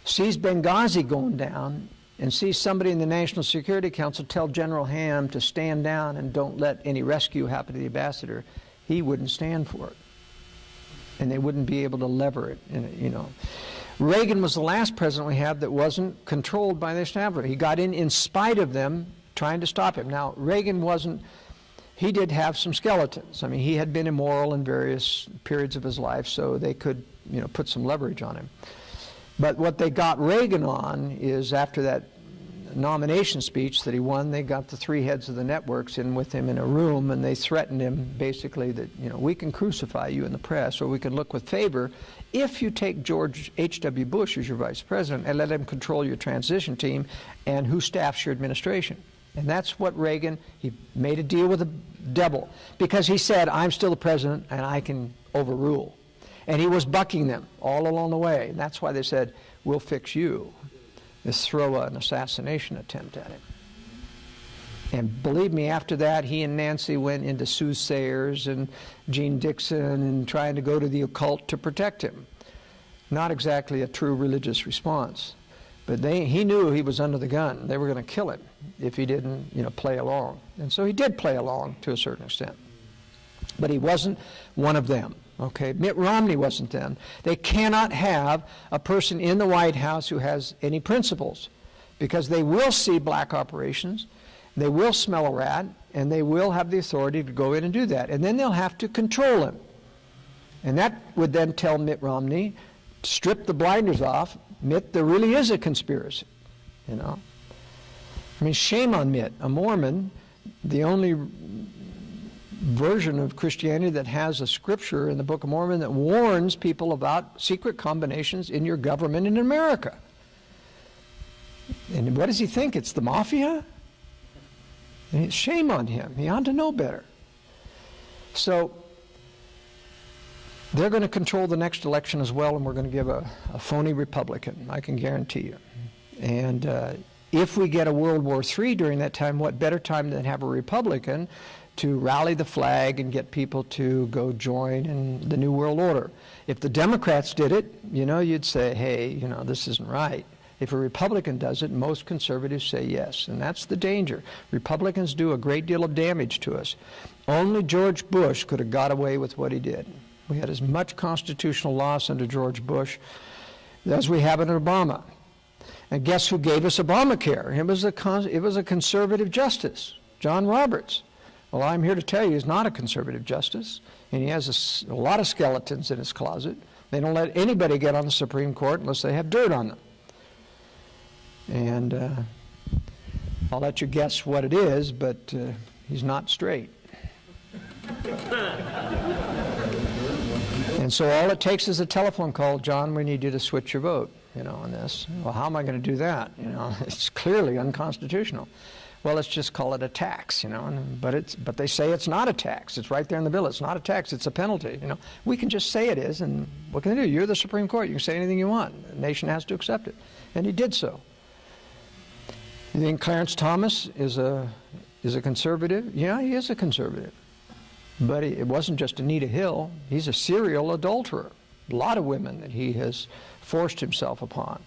sees Benghazi going down and sees somebody in the National Security Council tell General Ham to stand down and don't let any rescue happen to the ambassador, he wouldn't stand for it. And they wouldn't be able to lever it, you know. Reagan was the last president we had that wasn't controlled by the establishment. He got in spite of them trying to stop him. Now, Reagan wasn't, he did have some skeletons. I mean, he had been immoral in various periods of his life, so they could, you know, put some leverage on him. But what they got Reagan on is, after that nomination speech that he won, they got the three heads of the networks in with him in a room, and they threatened him basically that, you know, we can crucify you in the press, or we can look with favor if you take George H.W. Bush as your vice president and let him control your transition team and who staffs your administration. And that's what Reagan, he made a deal with the devil, because he said, I'm still the president and I can overrule. And he was bucking them all along the way. And that's why they said, we'll fix you. Let's throw an assassination attempt at him. And believe me, after that, he and Nancy went into soothsayers and Gene Dixon and trying to go to the occult to protect him. Not exactly a true religious response. But he knew he was under the gun. They were going to kill him if he didn't, you know, play along. And so he did play along to a certain extent. But he wasn't one of them. Okay, Mitt Romney wasn't then. They cannot have a person in the White House who has any principles, because they will see black operations, they will smell a rat, and they will have the authority to go in and do that. And then they'll have to control him. And that would then tell Mitt Romney, strip the blinders off, Mitt, there really is a conspiracy, you know. I mean, shame on Mitt, a Mormon, the only version of Christianity that has a scripture in the Book of Mormon that warns people about secret combinations in your government in America. And what does he think? It's the mafia? And shame on him. He ought to know better. So they're going to control the next election as well, and we're going to give a phony Republican, I can guarantee you. And if we get a World War III during that time, what better time than have a Republican to rally the flag and get people to go join in the New World Order. If the Democrats did it, you know, you'd say, hey, you know, this isn't right. If a Republican does it, most conservatives say yes, and that's the danger. Republicans do a great deal of damage to us. Only George Bush could have got away with what he did. We had as much constitutional loss under George Bush as we have under Obama. And guess who gave us Obamacare? It was a conservative justice, John Roberts. Well, I'm here to tell you he's not a conservative justice, and he has a lot of skeletons in his closet. They don't let anybody get on the Supreme Court unless they have dirt on them. And I'll let you guess what it is, but he's not straight. And so all it takes is a telephone call, John, we need you to switch your vote, you know, on this. Well, how am I going to do that? You know, it's clearly unconstitutional. Well, let's just call it a tax, you know, but they say it's not a tax. It's right there in the bill. It's not a tax. It's a penalty, you know. We can just say it is, and what can they do? You're the Supreme Court. You can say anything you want. The nation has to accept it. And he did so. You think Clarence Thomas is a conservative? Yeah, he is a conservative. But it wasn't just Anita Hill. He's a serial adulterer. A lot of women that he has forced himself upon.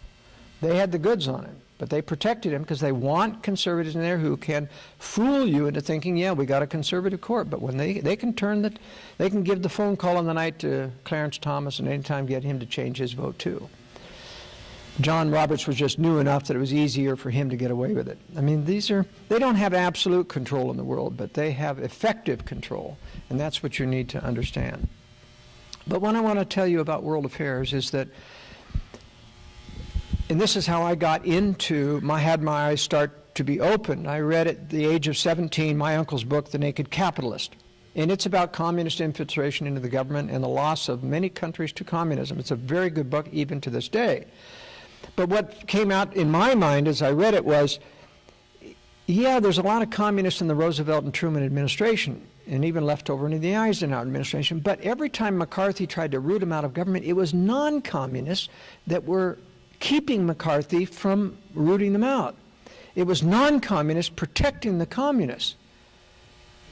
They had the goods on him. But they protected him because they want conservatives in there who can fool you into thinking, yeah, we got a conservative court. But when they can they can give the phone call in the night to Clarence Thomas and anytime get him to change his vote too. John Roberts was just new enough that it was easier for him to get away with it. I mean, they don't have absolute control in the world, but they have effective control, and that's what you need to understand. But what I want to tell you about world affairs is that, and this is how I got into, had my eyes start to be opened. I read at the age of 17 my uncle's book, The Naked Capitalist. And it's about communist infiltration into the government and the loss of many countries to communism. It's a very good book even to this day. But what came out in my mind as I read it was, yeah, there's a lot of communists in the Roosevelt and Truman administration, and even left over into the Eisenhower administration. But every time McCarthy tried to root him out of government, it was non-communists that were keeping McCarthy from rooting them out. It was non-communists protecting the communists.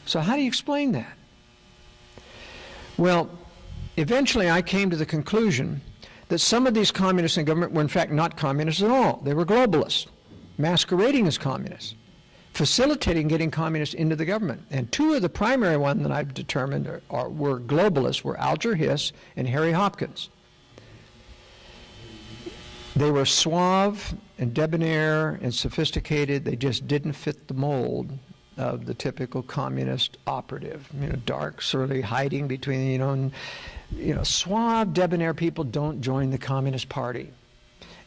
So how do you explain that? Well, eventually I came to the conclusion that some of these communists in government were in fact not communists at all. They were globalists, masquerading as communists, facilitating getting communists into the government. And two of the primary ones that I've determined were globalists were Alger Hiss and Harry Hopkins. They were suave and debonair and sophisticated. They just didn't fit the mold of the typical communist operative. Dark, surly, hiding between, suave, debonair people don't join the Communist Party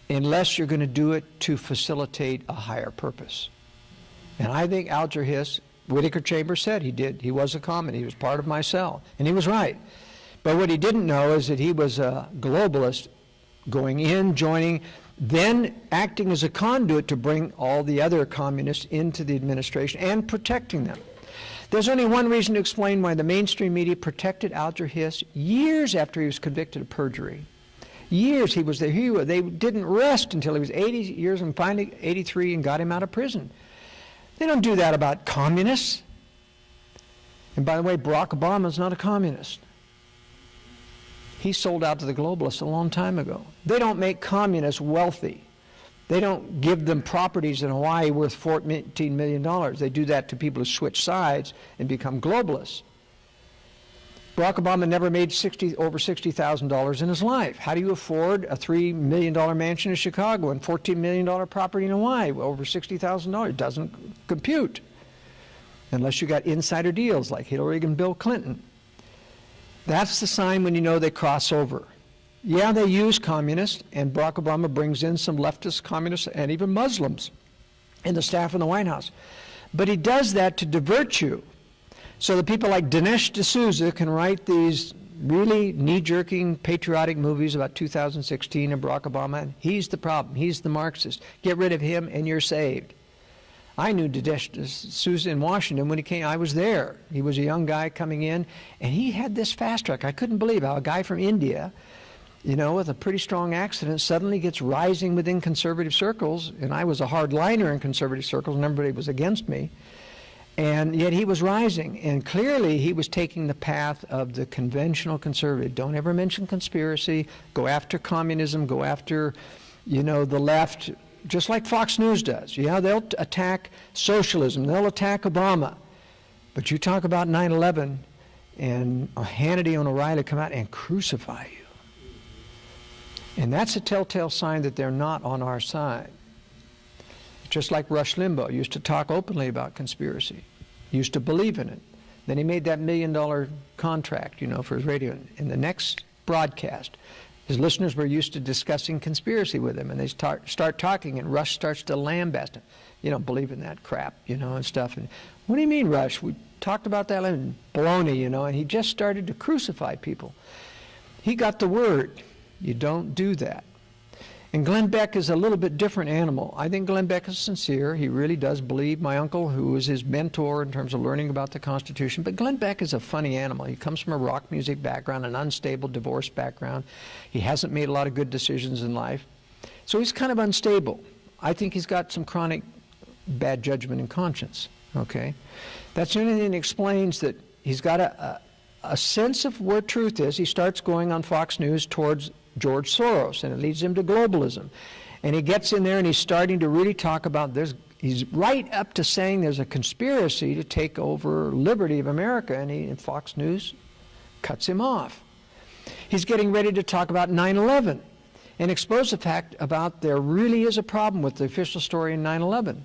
unless you're going to do it to facilitate a higher purpose. And I think Alger Hiss, Whittaker Chambers said he did. He was a communist. He was part of my cell. And he was right. But what he didn't know is that he was a globalist going in, joining, then acting as a conduit to bring all the other communists into the administration and protecting them. There's only one reason to explain why the mainstream media protected Alger Hiss years after he was convicted of perjury. Years he was there. They didn't rest until he was 80 years and finally 83 and got him out of prison. They don't do that about communists. And by the way, Barack Obama is not a communist. He sold out to the globalists a long time ago. They don't make communists wealthy. They don't give them properties in Hawaii worth $14 million. They do that to people who switch sides and become globalists. Barack Obama never made over $60,000 in his life. How do you afford a $3 million mansion in Chicago and $14 million property in Hawaii? Over $60,000. It doesn't compute unless you got insider deals like Hillary and Bill Clinton. That's the sign when you know they cross over. Yeah, they use communists, and Barack Obama brings in some leftist communists and even Muslims in the staff in the White House. But he does that to divert you so that people like Dinesh D'Souza can write these really knee-jerking patriotic movies about 2016 and Barack Obama. He's the problem. He's the Marxist. Get rid of him and you're saved. I knew Dinesh D'Souza in Washington when he came. I was there. He was a young guy coming in, and he had this fast track. I couldn't believe how a guy from India, with a pretty strong accent, suddenly gets rising within conservative circles, and I was a hardliner in conservative circles, and everybody was against me, and yet he was rising, and clearly he was taking the path of the conventional conservative. Don't ever mention conspiracy, go after communism, go after, the left, just like Fox News does. Yeah, they'll attack socialism, they'll attack Obama, but you talk about 9/11, and Hannity and O'Reilly come out and crucify you. And that's a telltale sign that they're not on our side. Just like Rush Limbaugh used to talk openly about conspiracy, used to believe in it. Then he made that $1 million contract, for his radio. In the next broadcast, his listeners were used to discussing conspiracy with him, and they start talking, and Rush starts to lambaste him. You don't believe in that crap, and stuff. And what do you mean, Rush? We talked about that and baloney, and he just started to crucify people. He got the word. You don't do that. And Glenn Beck is a little bit different animal. I think Glenn Beck is sincere. He really does believe my uncle, who was his mentor in terms of learning about the Constitution. But Glenn Beck is a funny animal. He comes from a rock music background, an unstable divorce background. He hasn't made a lot of good decisions in life. So he's kind of unstable. I think he's got some chronic bad judgment and conscience. Okay? That's the only thing that explains that he's got a sense of where truth is. He starts going on Fox News towards George Soros, and it leads him to globalism. And he gets in there and he's starting to really talk about he's right up to saying there's a conspiracy to take over liberty of America, and Fox News cuts him off. He's getting ready to talk about 9/11 and expose the fact about there really is a problem with the official story in 9/11.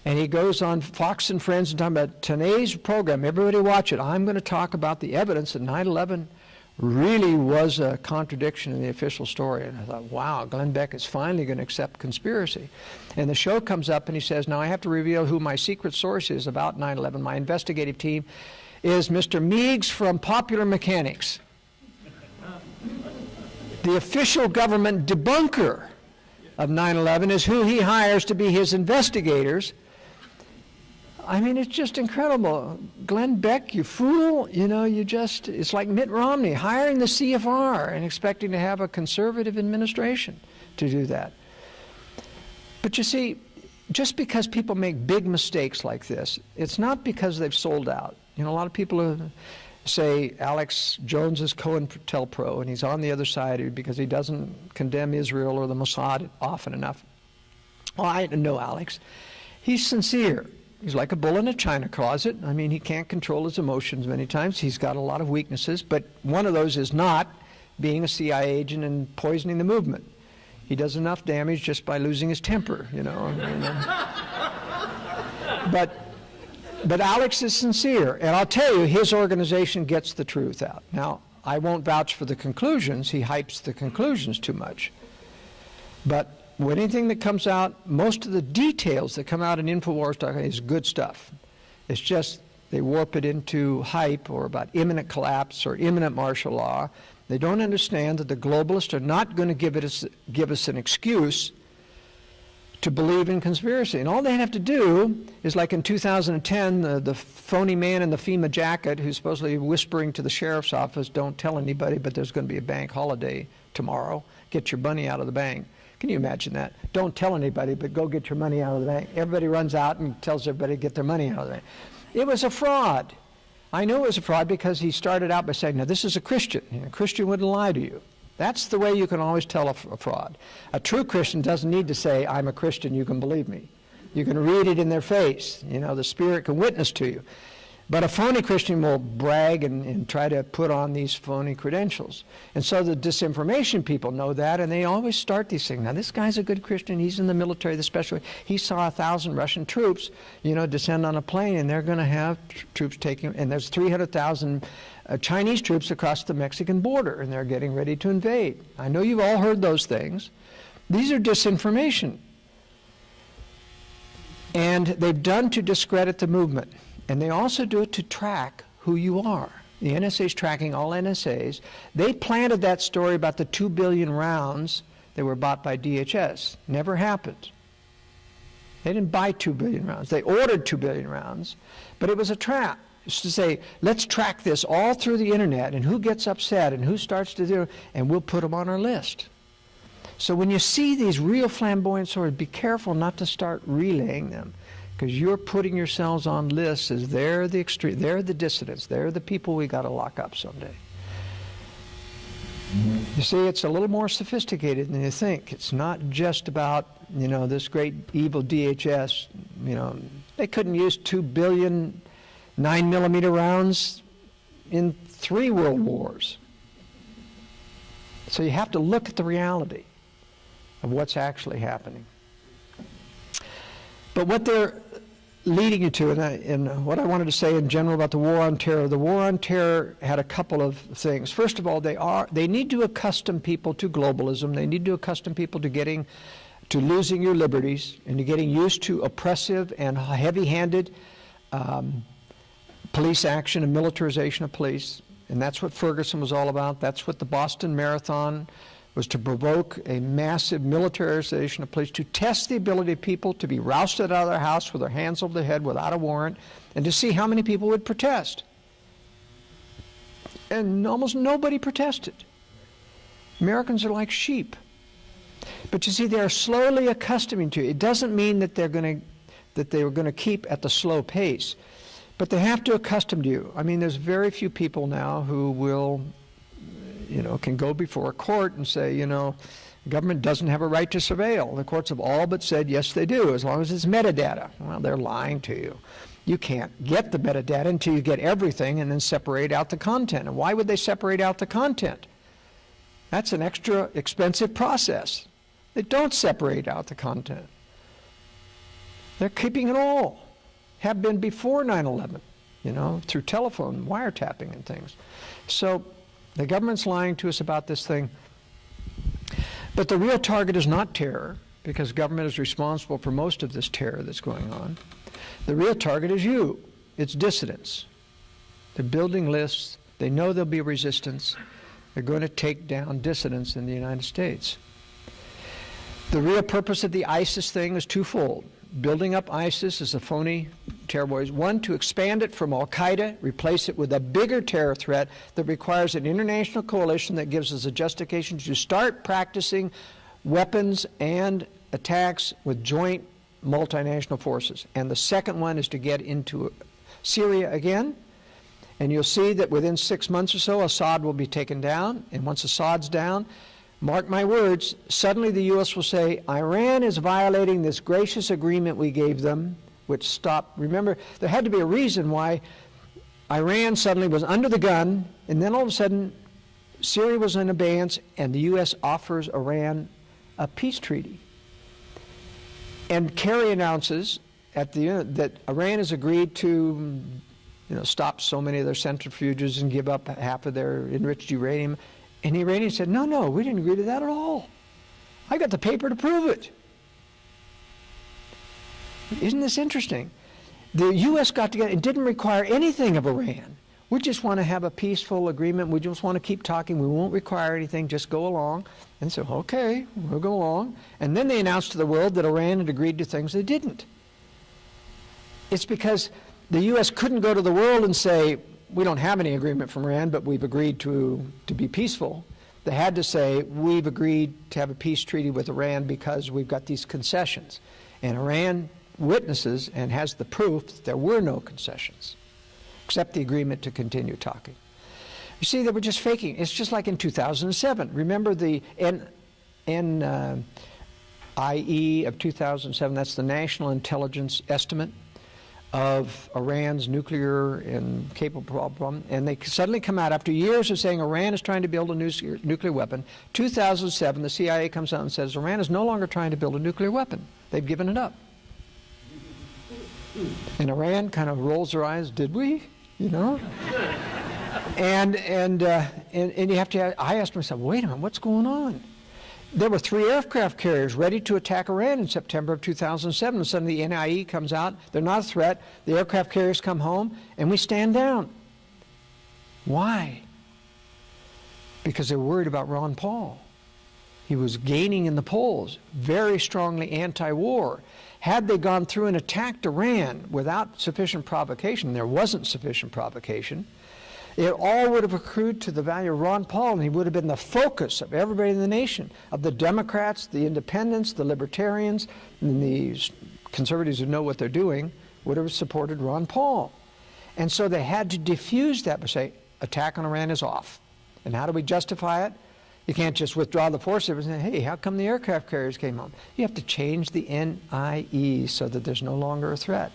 And he goes on Fox and Friends and talking about today's program, everybody watch it, I'm going to talk about the evidence that 9/11 really was a contradiction in the official story. And I thought, wow, Glenn Beck is finally going to accept conspiracy. And the show comes up and he says, now I have to reveal who my secret source is about 9/11. My investigative team is Mr. Meigs from Popular Mechanics, the official government debunker of 9/11 is who he hires to be his investigators. I mean, it's just incredible. Glenn Beck, you fool, it's like Mitt Romney hiring the CFR and expecting to have a conservative administration to do that. But you see, just because people make big mistakes like this, it's not because they've sold out. A lot of people say Alex Jones is COINTELPRO and he's on the other side because he doesn't condemn Israel or the Mossad often enough. Well, I know Alex. He's sincere. He's like a bull in a china closet. I mean, he can't control his emotions many times. He's got a lot of weaknesses, but one of those is not being a CIA agent and poisoning the movement. He does enough damage just by losing his temper, But Alex is sincere, and I'll tell you, his organization gets the truth out. Now, I won't vouch for the conclusions. He hypes the conclusions too much. But with anything that comes out, most of the details that come out in Infowars is good stuff. It's just they warp it into hype or about imminent collapse or imminent martial law. They don't understand that the globalists are not going to give us an excuse to believe in conspiracy. And all they have to do is, like in 2010, the phony man in the FEMA jacket who's supposedly whispering to the sheriff's office, don't tell anybody, but there's going to be a bank holiday tomorrow. Get your money out of the bank. Can you imagine that? Don't tell anybody, but go get your money out of the bank. Everybody runs out and tells everybody to get their money out of the bank. It was a fraud. I knew it was a fraud because he started out by saying, now this is a Christian. A Christian wouldn't lie to you. That's the way you can always tell a fraud. A true Christian doesn't need to say, I'm a Christian, you can believe me. You can read it in their face. The Spirit can witness to you. But a phony Christian will brag and try to put on these phony credentials. And so the disinformation people know that, and they always start these things. Now, this guy's a good Christian. He's in the military, the special. He saw 1,000 Russian troops, descend on a plane, and they're going to have troops taking, and there's 300,000 Chinese troops across the Mexican border, and they're getting ready to invade. I know you've all heard those things. These are disinformation. And they've done to discredit the movement. And they also do it to track who you are. The NSA is tracking all NSAs. They planted that story about the 2 billion rounds that were bought by DHS. Never happened. They didn't buy 2 billion rounds. They ordered 2 billion rounds, but it was a trap. It's to say, let's track this all through the internet, and who gets upset and who starts to do, and we'll put them on our list. So when you see these real flamboyant stories, be careful not to start relaying them, because you're putting yourselves on lists as they're the extreme, they're the dissidents, they're the people we got to lock up someday. You see, it's a little more sophisticated than you think. It's not just about, this great evil DHS. They couldn't use 2 billion 9mm rounds in 3 world wars. So you have to look at the reality of what's actually happening. But what they're leading you to, and what I wanted to say in general about the War on Terror had a couple of things. First of all, they need to accustom people to globalism. They need to accustom people to losing your liberties and to getting used to oppressive and heavy-handed police action and militarization of police. And that's what Ferguson was all about. That's what the Boston Marathon was, to provoke a massive militarization of police, to test the ability of people to be rousted out of their house with their hands over their head without a warrant, and to see how many people would protest. And almost nobody protested. Americans are like sheep. But you see, they are slowly accustoming to it. It doesn't mean that they were going to keep at the slow pace, but they have to accustom to you. I mean, there's very few people now who will, can go before a court and say, The government doesn't have a right to surveil. The courts have all but said, yes, they do, as long as it's metadata. Well, they're lying to you. You can't get the metadata until you get everything and then separate out the content. And why would they separate out the content? That's an extra expensive process. They don't separate out the content. They're keeping it all. Have been before 9/11, through telephone wiretapping and things. So the government's lying to us about this thing. But the real target is not terror, because government is responsible for most of this terror that's going on. The real target is you. It's dissidents. They're building lists. They know there'll be resistance. They're going to take down dissidents in the United States. The real purpose of the ISIS thing is twofold. Building up ISIS as a phony terror boys. One, to expand it from Al-Qaeda, replace it with a bigger terror threat that requires an international coalition that gives us a justification to start practicing weapons and attacks with joint multinational forces. And the second one is to get into Syria again. And you'll see that within 6 months or so, Assad will be taken down. And once Assad's down, mark my words, suddenly the U.S. will say, Iran is violating this gracious agreement we gave them, which stopped. Remember, there had to be a reason why Iran suddenly was under the gun, and then all of a sudden, Syria was in abeyance, and the U.S. offers Iran a peace treaty. And Kerry announces at the end that Iran has agreed to stop so many of their centrifuges and give up half of their enriched uranium. And the Iranians said, no, we didn't agree to that at all. I got the paper to prove it. Isn't this interesting? The U.S. got together and didn't require anything of Iran. We just want to have a peaceful agreement. We just want to keep talking. We won't require anything. Just go along. And so, okay, we'll go along. And then they announced to the world that Iran had agreed to things they didn't. It's because the U.S. couldn't go to the world and say, we don't have any agreement from Iran, but we've agreed to be peaceful. They had to say, we've agreed to have a peace treaty with Iran because we've got these concessions. And Iran witnesses and has the proof that there were no concessions, except the agreement to continue talking. You see, they were just faking. It's just like in 2007. Remember the NIE of 2007? That's the National Intelligence Estimate of Iran's nuclear and capable problem. And they suddenly come out after years of saying Iran is trying to build a nuclear weapon. 2007, the CIA comes out and says Iran is no longer trying to build a nuclear weapon. They've given it up. And Iran kind of rolls their eyes, did we? And you have to, I asked myself, wait a minute, what's going on? There were 3 aircraft carriers ready to attack Iran in September of 2007. And suddenly the NIE comes out. They're not a threat. The aircraft carriers come home, and we stand down. Why? Because they're worried about Ron Paul. He was gaining in the polls, very strongly anti-war. Had they gone through and attacked Iran without sufficient provocation, there wasn't sufficient provocation, it all would have accrued to the value of Ron Paul, and he would have been the focus of everybody in the nation, of the Democrats, the independents, the libertarians, and the conservatives who know what they're doing would have supported Ron Paul. And so they had to diffuse that by saying, attack on Iran is off. And how do we justify it? You can't just withdraw the forces and say, hey, how come the aircraft carriers came home? You have to change the NIE so that there's no longer a threat.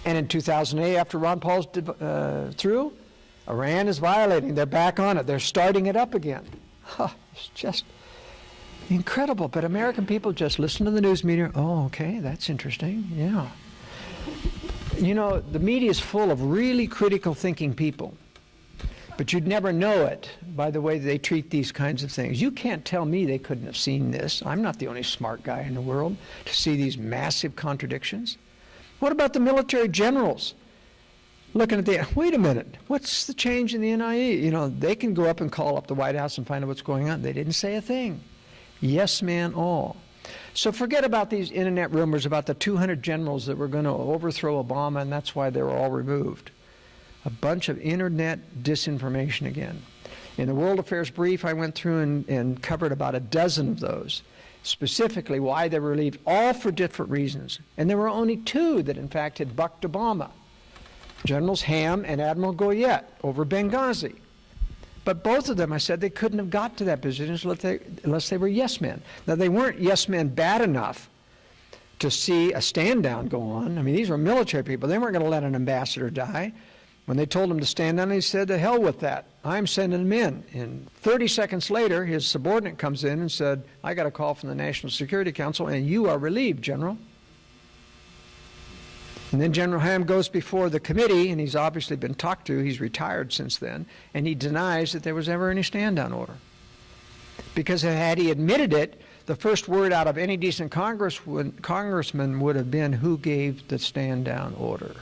And in 2008, after Ron Paul's through, Iran is violating. They're back on it. They're starting it up again. It's just incredible. But American people just listen to the news media. Oh, okay, that's interesting. Yeah. The media is full of really critical thinking people. But you'd never know it by the way they treat these kinds of things. You can't tell me they couldn't have seen this. I'm not the only smart guy in the world to see these massive contradictions. What about the military generals? Looking at wait a minute, what's the change in the NIE? They can go up and call up the White House and find out what's going on. They didn't say a thing. Yes, man, all. So forget about these internet rumors about the 200 generals that were going to overthrow Obama, and that's why they were all removed. A bunch of internet disinformation again. In the World Affairs Brief, I went through and covered about a dozen of those, specifically why they were relieved, all for different reasons. And there were only 2 that, in fact, had bucked Obama. Generals Ham and Admiral Goyette over Benghazi. But both of them, I said, they couldn't have got to that position unless they were yes men. Now, they weren't yes men bad enough to see a stand down go on. I mean, these were military people. They weren't going to let an ambassador die. When they told him to stand down, he said, to hell with that. I'm sending him in. And 30 seconds later, his subordinate comes in and said, I got a call from the National Security Council, and you are relieved, General. And then General Ham goes before the committee, and he's obviously been talked to.'s retired since then, and he denies that there was ever any stand-down order. Because had he admitted it, the first word out of any decent congressman would have been, who gave the stand-down order?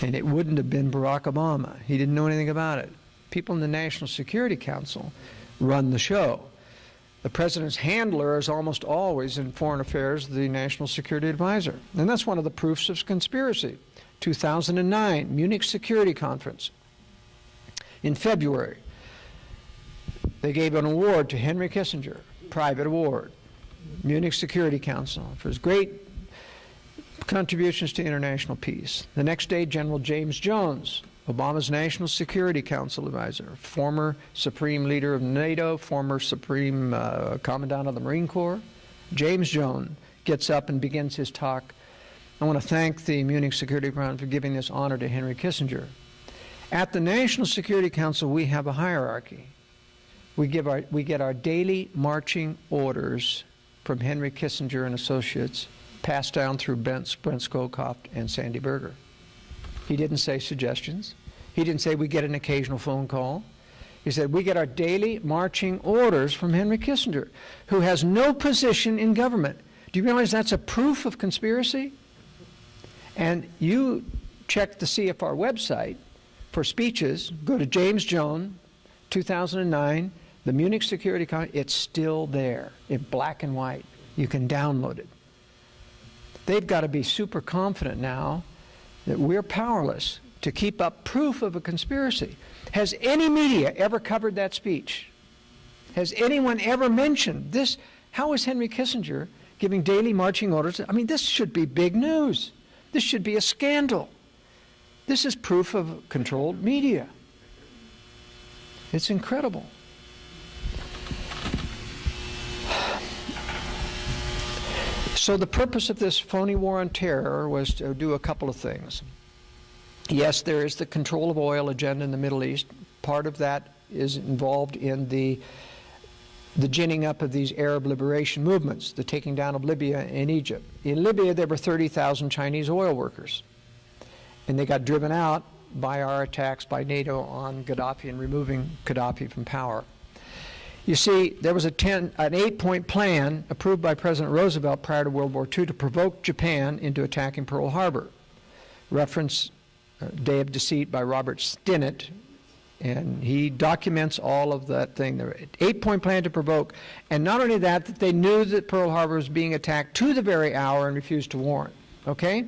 And it wouldn't have been Barack Obama. He didn't know anything about it. People in the National Security Council run the show. The president's handler is almost always in foreign affairs the National Security Advisor. And that's one of the proofs of conspiracy. 2009, Munich Security Conference. In February, they gave an award to Henry Kissinger, private award, Munich Security Council, for his great contributions to international peace. The next day, General James Jones, Obama's National Security Council advisor, former Supreme Leader of NATO, former Supreme Commandant of the Marine Corps, James Jones gets up and begins his talk. I want to thank the Munich Security Council for giving this honor to Henry Kissinger. At the National Security Council, we have a hierarchy. We get our daily marching orders from Henry Kissinger and Associates, passed down through Brent Scowcroft and Sandy Berger. He didn't say suggestions. He didn't say we get an occasional phone call. He said we get our daily marching orders from Henry Kissinger, who has no position in government. Do you realize that's a proof of conspiracy? And you check the CFR website for speeches, go to James Jones, 2009, the Munich Security Conference, it's still there in black and white. You can download it. They've got to be super confident now that we're powerless to keep up proof of a conspiracy. Has any media ever covered that speech? Has anyone ever mentioned this? How is Henry Kissinger giving daily marching orders? I mean, this should be big news. This should be a scandal. This is proof of controlled media. It's incredible. So the purpose of this phony war on terror was to do a couple of things. Yes, there is the control of oil agenda in the Middle East. Part of that is involved in the ginning up of these Arab liberation movements, the taking down of Libya and Egypt. In Libya, there were 30,000 Chinese oil workers, and they got driven out by our attacks by NATO on Gaddafi and removing Gaddafi from power. You see, there was an 8-point plan approved by President Roosevelt prior to World War II to provoke Japan into attacking Pearl Harbor. Reference Day of Deceit by Robert Stinnett, and he documents all of that thing. The 8-point plan to provoke, and not only that, that they knew that Pearl Harbor was being attacked to the very hour and refused to warn. Okay?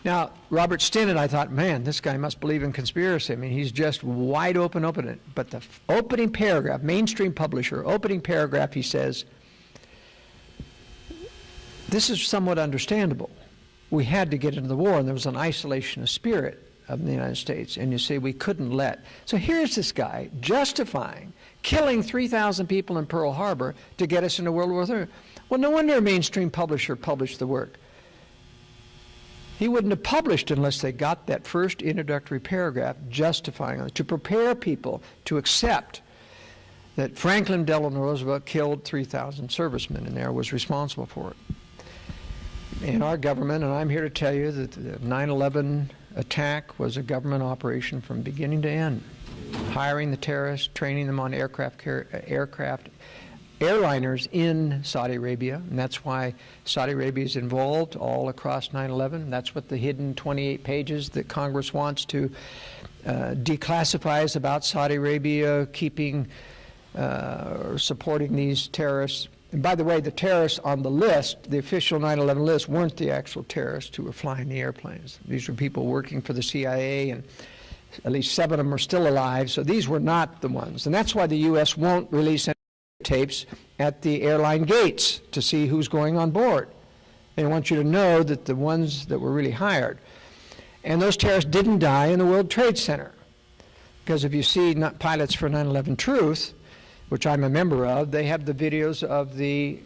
Now, Robert Stinnett, I thought, man, this guy must believe in conspiracy. I mean, he's just wide open. But the opening paragraph, mainstream publisher, opening paragraph, he says, this is somewhat understandable. We had to get into the war, and there was an isolationist spirit of the United States. And you say we couldn't let. So here's this guy justifying killing 3,000 people in Pearl Harbor to get us into World War III. Well, no wonder a mainstream publisher published the work. He wouldn't have published unless they got that first introductory paragraph justifying it, to prepare people to accept that Franklin Delano Roosevelt killed 3,000 servicemen and there was responsible for it. In our government, and I'm here to tell you that the 9/11 attack was a government operation from beginning to end. Hiring the terrorists, training them on airliners in Saudi Arabia, and that's why Saudi Arabia is involved all across 9/11. That's what the hidden 28 pages that Congress wants to declassify is about Saudi Arabia keeping, supporting these terrorists. And by the way, the terrorists on the list, the official 9/11 list, weren't the actual terrorists who were flying the airplanes. These were people working for the CIA, and at least 7 of them are still alive, so these were not the ones. And that's why the U.S. won't release any tapes at the airline gates to see who's going on board. They want you to know that the ones that were really hired. And those terrorists didn't die in the World Trade Center. Because if you see Pilots for 9/11 Truth, which I'm a member of, they have the videos of the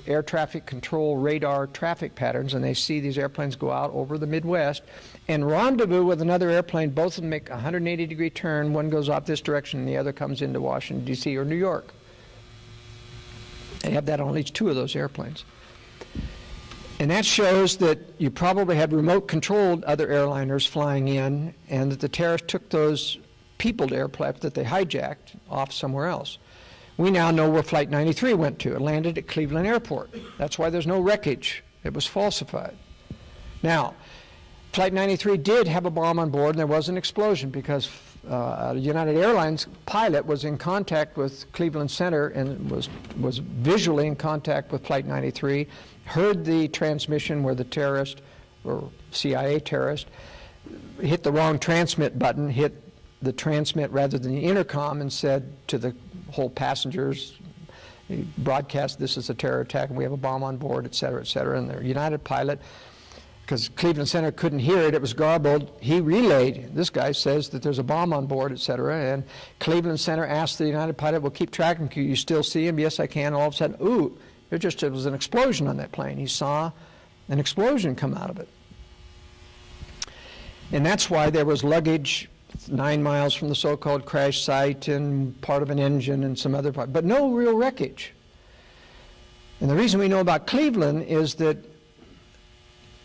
air traffic control radar traffic patterns, and they see these airplanes go out over the Midwest and rendezvous with another airplane. Both of them make a 180-degree turn. One goes off this direction, and the other comes into Washington, D.C. or New York. They have that on at least 2 of those airplanes. And that shows that you probably had remote-controlled other airliners flying in, and that the terrorists took those peopled airplanes that they hijacked off somewhere else. We now know where Flight 93 went to. It landed at Cleveland Airport. That's why there's no wreckage. It was falsified. Now, Flight 93 did have a bomb on board, and there was an explosion because a United Airlines pilot was in contact with Cleveland Center and was visually in contact with Flight 93, heard the transmission where the terrorist, or CIA terrorist, hit the wrong transmit button, hit the transmit rather than the intercom, and said to the whole passengers, broadcast, this is a terror attack and we have a bomb on board, et cetera, and the United pilot, because Cleveland Center couldn't hear it, it was garbled, he relayed, this guy says that there's a bomb on board, et cetera, and Cleveland Center asked the United pilot, well, keep tracking, can you still see him? Yes, I can. All of a sudden, ooh, it was an explosion on that plane. He saw an explosion come out of it. And that's why there was luggage 9 miles from the so-called crash site and part of an engine and some other part, but no real wreckage. And the reason we know about Cleveland is that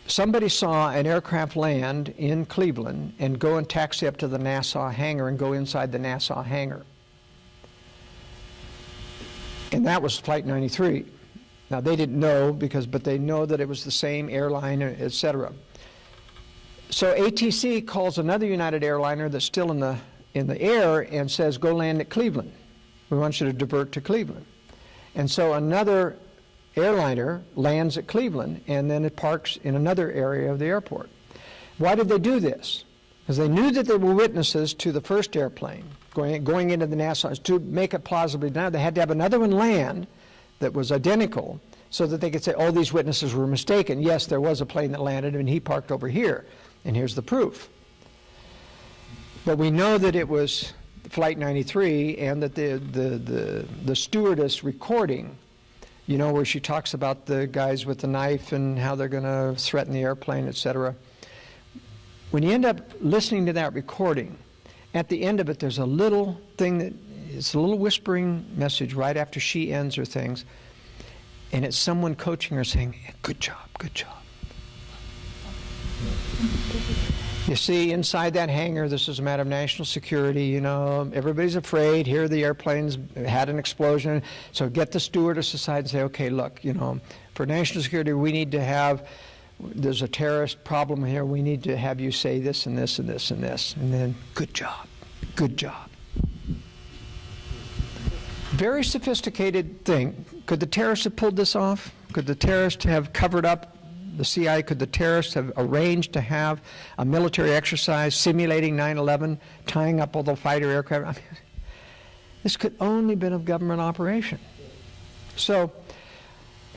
somebody saw an aircraft land in Cleveland and go and taxi up to the Nassau hangar and go inside the Nassau hangar. And that was Flight 93. Now they didn't know but they know that it was the same airline, etc. So ATC calls another United airliner that's still in the air and says, go land at Cleveland. We want you to divert to Cleveland. And so another airliner lands at Cleveland, and then it parks in another area of the airport. Why did they do this? Because they knew that there were witnesses to the first airplane going into the Nassau. To make it plausibly done, they had to have another one land that was identical so that they could say, oh, these witnesses were mistaken. Yes, there was a plane that landed, and he parked over here. And here's the proof. But we know that it was Flight 93, and that the stewardess recording, you know, where she talks about the guys with the knife and how they're going to threaten the airplane, etc. When you end up listening to that recording, at the end of it, there's a little thing that it's a little whispering message right after she ends her things, and it's someone coaching her saying, good job, good job. You see, inside that hangar, this is a matter of national security, you know, everybody's afraid. Here the airplanes had an explosion. So get the stewardess aside and say, okay, look, you know, for national security, we need to have, there's a terrorist problem here. We need to have you say this and this and this and this. And then, good job, good job. Very sophisticated thing. Could the terrorists have pulled this off? Could the terrorists have covered up the CIA? Could the terrorists have arranged to have a military exercise simulating 9/11, tying up all the fighter aircraft? I mean, this could only have been a government operation. So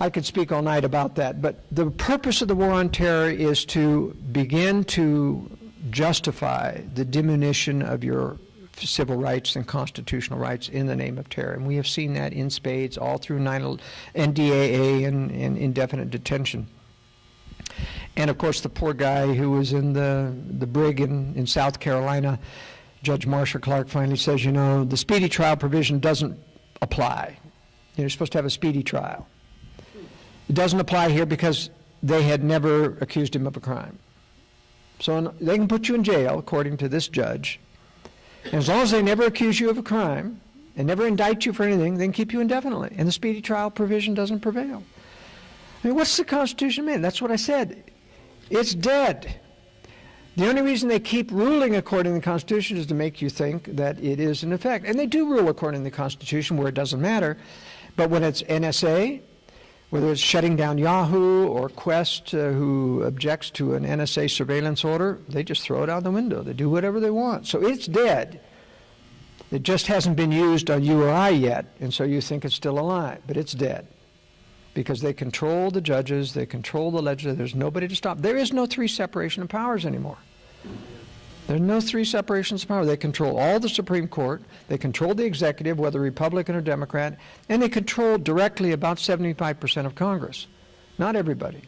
I could speak all night about that, but the purpose of the war on terror is to begin to justify the diminution of your civil rights and constitutional rights in the name of terror. And we have seen that in spades all through NDAA and indefinite detention. And of course, the poor guy who was in the brig in South Carolina, Judge Marcia Clark finally says, you know, the speedy trial provision doesn't apply. You're supposed to have a speedy trial. It doesn't apply here because they had never accused him of a crime. So they can put you in jail, according to this judge. And as long as they never accuse you of a crime and never indict you for anything, they can keep you indefinitely. And the speedy trial provision doesn't prevail. I mean, what's the Constitution mean? That's what I said. It's dead. The only reason they keep ruling according to the Constitution is to make you think that it is in effect. And they do rule according to the Constitution where it doesn't matter. But when it's NSA, whether it's shutting down Yahoo or Quest, who objects to an NSA surveillance order, they just throw it out the window. They do whatever they want. So it's dead. It just hasn't been used on you or I yet, and so you think it's still alive, but it's dead. Because they control the judges, they control the legislature, there's nobody to stop. There is no 3 separation of powers anymore. There's no three separations of power. They control all the Supreme Court, they control the executive, whether Republican or Democrat, and they control directly about 75% of Congress. Not everybody.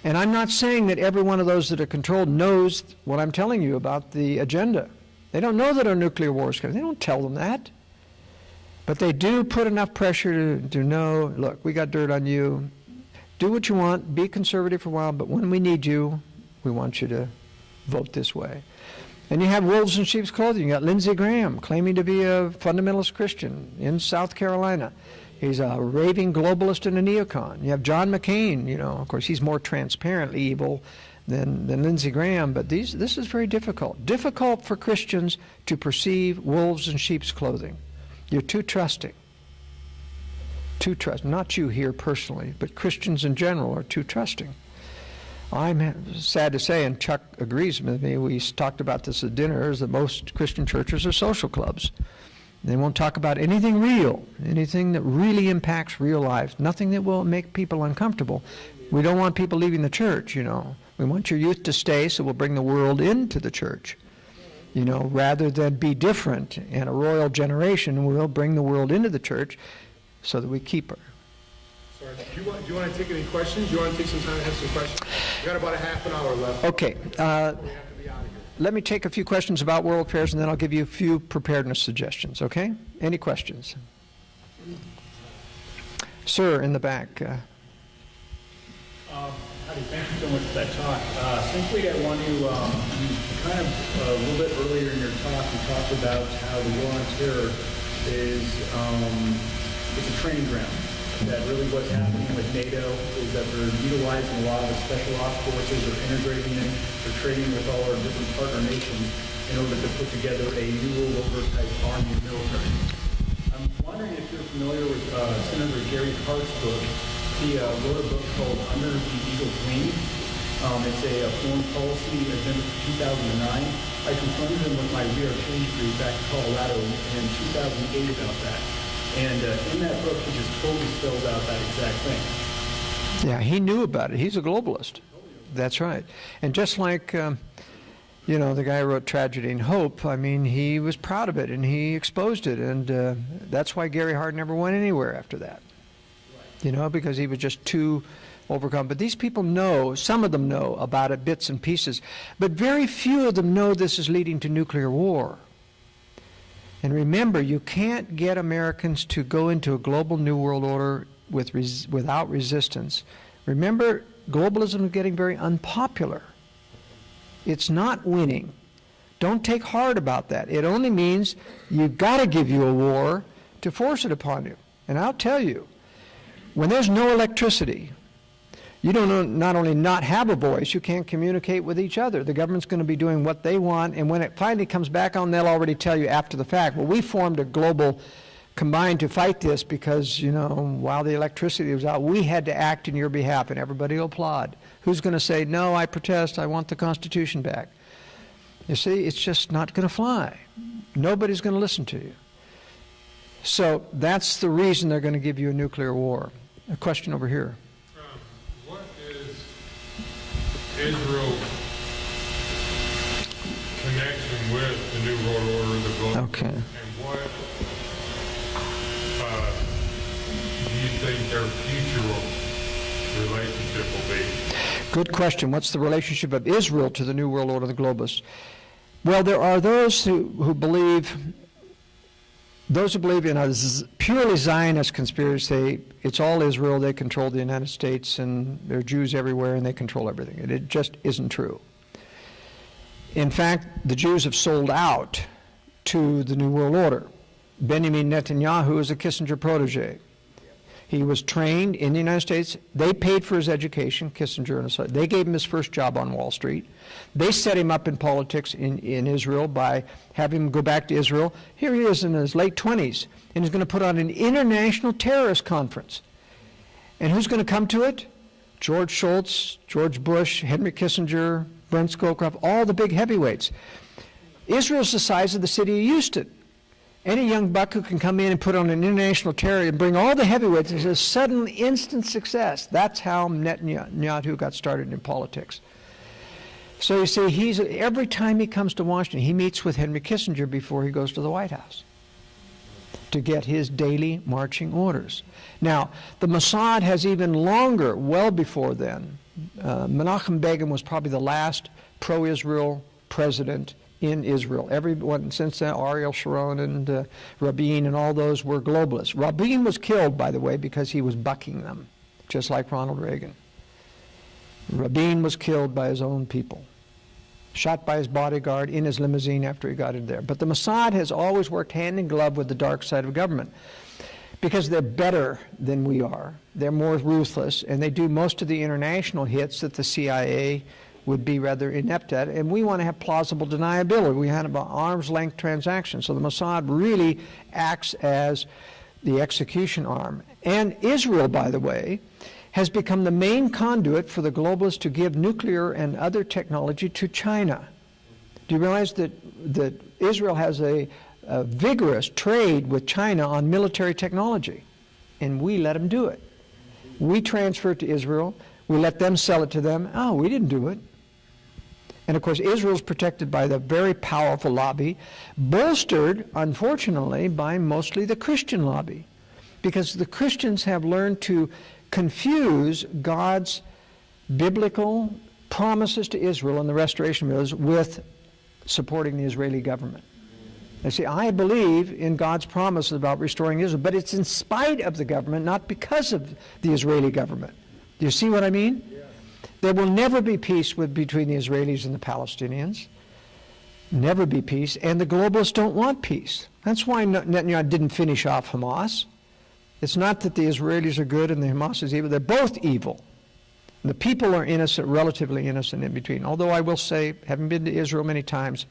And I'm not saying that every one of those that are controlled knows what I'm telling you about the agenda. They don't know that a nuclear war is coming. They don't tell them that. But they do put enough pressure to know, look, we got dirt on you. Do what you want, be conservative for a while, but when we need you, we want you to vote this way. And you have wolves in sheep's clothing. You got Lindsey Graham claiming to be a fundamentalist Christian in South Carolina. He's a raving globalist and a neocon. You have John McCain, of course, he's more transparently evil than Lindsey Graham, but this is very difficult. Difficult for Christians to perceive wolves in sheep's clothing. You're too trusting. Too trusting. Not you here personally, but Christians in general are too trusting. I'm sad to say, and Chuck agrees with me, we talked about this at dinner, is that most Christian churches are social clubs. They won't talk about anything real, anything that really impacts real lives, nothing that will make people uncomfortable. We don't want people leaving the church, We want your youth to stay, so we'll bring the world into the church. Rather than be different and a royal generation, we'll bring the world into the church so that we keep her. Sorry, do you want to take any questions? Do you want to take some time to have some questions? We've got about a half an hour left. Okay. We have to be out of here. Let me take a few questions about world affairs, and then I'll give you a few preparedness suggestions, okay? Any questions? Sir, in the back. Howdy, thank you so much for that talk. Simply, I want to, you kind of, a little bit earlier in your talk, you talked about how the war on terror is it's a training ground. That really what's happening with NATO is that they're utilizing a lot of the special ops forces, they're integrating it, they're trading with all our different partner nations in order to put together a new world order type army and military. I'm wondering if you're familiar with Senator Gary Hart's book. He wrote a book called Under the Eagle's Wing. It's a foreign policy agenda for 2009. I confronted him with my We Are Change group back in Colorado in 2008 about that. And in that book, he just totally spells out that exact thing. Yeah, he knew about it. He's a globalist. That's right. And just like, the guy who wrote Tragedy and Hope, he was proud of it, and he exposed it. And that's why Gary Hart never went anywhere after that. Because he was just too overcome. But these people know, some of them know about it, bits and pieces. But very few of them know this is leading to nuclear war. And remember, you can't get Americans to go into a global new world order without resistance. Remember, globalism is getting very unpopular. It's not winning. Don't take heart about that. It only means you've got to give you a war to force it upon you. And I'll tell you, when there's no electricity, you don't not only not have a voice, you can't communicate with each other. The government's going to be doing what they want, and when it finally comes back on, they'll already tell you after the fact, well, we formed a global combined to fight this because, while the electricity was out, we had to act in your behalf, and everybody will applaud. Who's going to say, no, I protest, I want the Constitution back? You see, it's just not going to fly. Nobody's going to listen to you. So that's the reason they're going to give you a nuclear war. A question over here. What is Israel's connection with the New World Order, the global? Okay. And what do you think their future relationship will be? Good question. What's the relationship of Israel to the New World Order, the globalists? Well, there are those who believe in a purely Zionist conspiracy. It's all Israel, they control the United States, and there are Jews everywhere, and they control everything. And it just isn't true. In fact, the Jews have sold out to the New World Order. Benjamin Netanyahu is a Kissinger protege. He was trained in the United States. They paid for his education, Kissinger and his, they gave him his first job on Wall Street. They set him up in politics in Israel by having him go back to Israel. Here he is in his late 20s, and he's going to put on an international terrorist conference. And who's going to come to it? George Shultz, George Bush, Henry Kissinger, Brent Scowcroft, all the big heavyweights. Israel's the size of the city of Houston. Any young buck who can come in and put on an international terror and bring all the heavyweights is a sudden, instant success. That's how Netanyahu got started in politics. So you see, every time he comes to Washington, he meets with Henry Kissinger before he goes to the White House to get his daily marching orders. Now, the Mossad has even longer, well before then. Menachem Begin was probably the last pro-Israel president in Israel. Everyone since then, Ariel Sharon and Rabin and all those were globalists. Rabin was killed, by the way, because he was bucking them, just like Ronald Reagan. Rabin was killed by his own people, shot by his bodyguard in his limousine after he got in there. But the Mossad has always worked hand in glove with the dark side of government because they're better than we are. They're more ruthless, and they do most of the international hits that the CIA would be rather inept at, and we want to have plausible deniability. We have an arm's length transaction. So the Mossad really acts as the execution arm. And Israel, by the way, has become the main conduit for the globalists to give nuclear and other technology to China. Do you realize that Israel has a vigorous trade with China on military technology? And we let them do it. We transfer it to Israel. We let them sell it to them. Oh, we didn't do it. And of course, Israel's protected by the very powerful lobby, bolstered, unfortunately, by mostly the Christian lobby. Because the Christians have learned to confuse God's biblical promises to Israel and the restoration of Israel with supporting the Israeli government. They say, I believe in God's promises about restoring Israel, but it's in spite of the government, not because of the Israeli government. Do you see what I mean? Yeah. There will never be peace between the Israelis and the Palestinians. Never be peace, and the globalists don't want peace. That's why Netanyahu didn't finish off Hamas. It's not that the Israelis are good and the Hamas is evil. They're both evil. The people are innocent, relatively innocent in between. Although I will say, having been to Israel many times,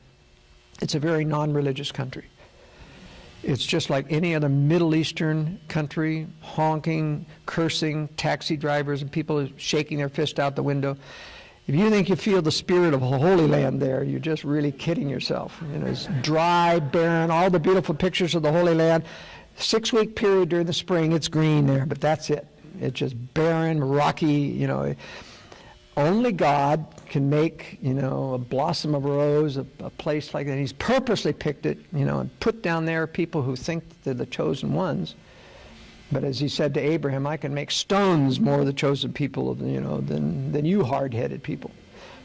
it's a very non-religious country. It's just like any other Middle Eastern country, honking, cursing, taxi drivers, and people shaking their fist out the window. If you think you feel the spirit of the Holy Land there, you're just really kidding yourself. You know, it's dry, barren, all the beautiful pictures of the Holy Land. 6-week period during the spring, it's green there, but that's it. It's just barren, rocky, you know. Only God can make, you know, a blossom of a rose, a place like that. He's purposely picked it, you know, and put down there people who think they're the chosen ones. But as he said to Abraham, I can make stones more the chosen people, you know, than you hard-headed people.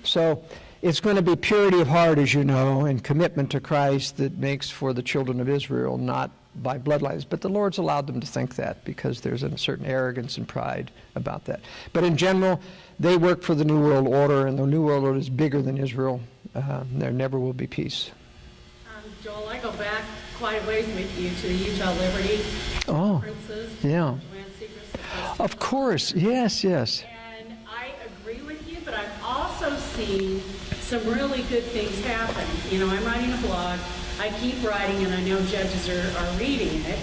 So it's going to be purity of heart, as you know, and commitment to Christ that makes for the children of Israel, not by bloodlines. But the Lord's allowed them to think that because there's a certain arrogance and pride about that. But in general, they work for the New World Order, and the New World Order is bigger than Israel. There never will be peace. Joel, I go back quite a ways with you to the Utah Liberty conferences. Yeah. Of course, yes, yes. And I agree with you, but I've also seen some really good things happen. You know, I'm writing a blog. I keep writing, and I know judges are reading it,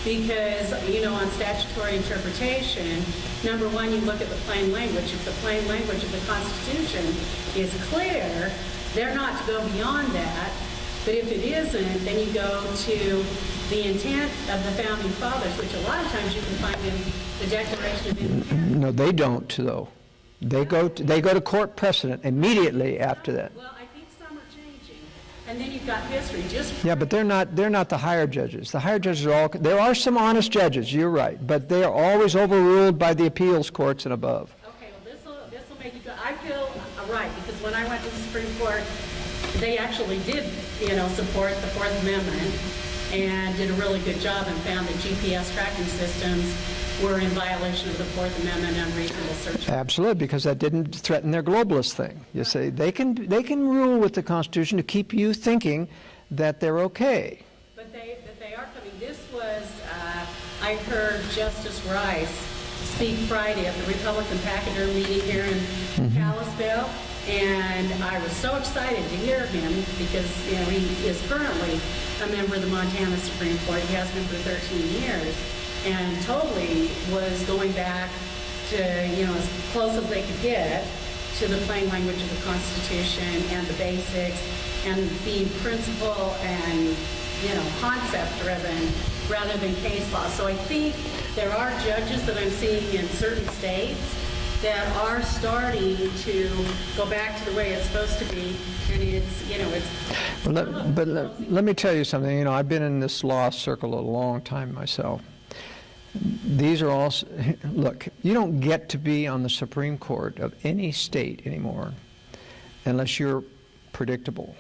because, you know, on statutory interpretation, number one, you look at the plain language. If the plain language of the Constitution is clear, they're not to go beyond that. But if it isn't, then you go to the intent of the Founding Fathers, which a lot of times you can find in the Declaration of Independence. No, they don't, though. They go to court precedent immediately after that. Well, I think some are changing. And then you've got history. Yeah, but they're not the higher judges. The higher judges are there are some honest judges, you're right, but they are always overruled by the appeals courts and above. Okay, well, this will make you go. I feel right, because when I went to the Supreme Court, they actually did, you know, support the Fourth Amendment and did a really good job and found that GPS tracking systems were in violation of the Fourth Amendment and reasonable search. Absolutely, because that didn't threaten their globalist thing. You see, they can rule with the Constitution to keep you thinking that they're okay. But they are coming. This was, I heard Justice Rice speak Friday at the Republican Pachyderm meeting here in Kalispell. And I was so excited to hear him because, you know, he is currently a member of the Montana Supreme Court. He has been for 13 years, and totally was going back to, you know, as close as they could get to the plain language of the Constitution and the basics, and being principle and, you know, concept-driven rather than case law. So I think there are judges that I'm seeing in certain states that are starting to go back to the way it's supposed to be, and it's, you know, it's... Let me tell you something. You know, I've been in this law circle a long time myself. These are all, look, you don't get to be on the Supreme Court of any state anymore unless you're predictable.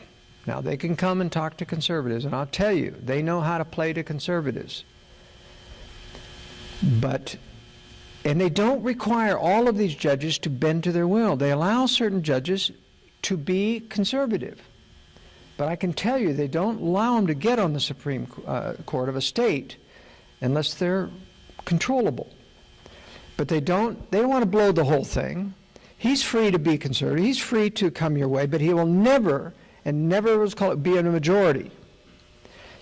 Now, they can come and talk to conservatives, and I'll tell you, they know how to play to conservatives. But, and they don't require all of these judges to bend to their will. They allow certain judges to be conservative. But I can tell you, they don't allow them to get on the Supreme Court of a state unless they're controllable. But they don't want to blow the whole thing. He's free to be conservative. He's free to come your way, but he will never, and never was called, be in a majority.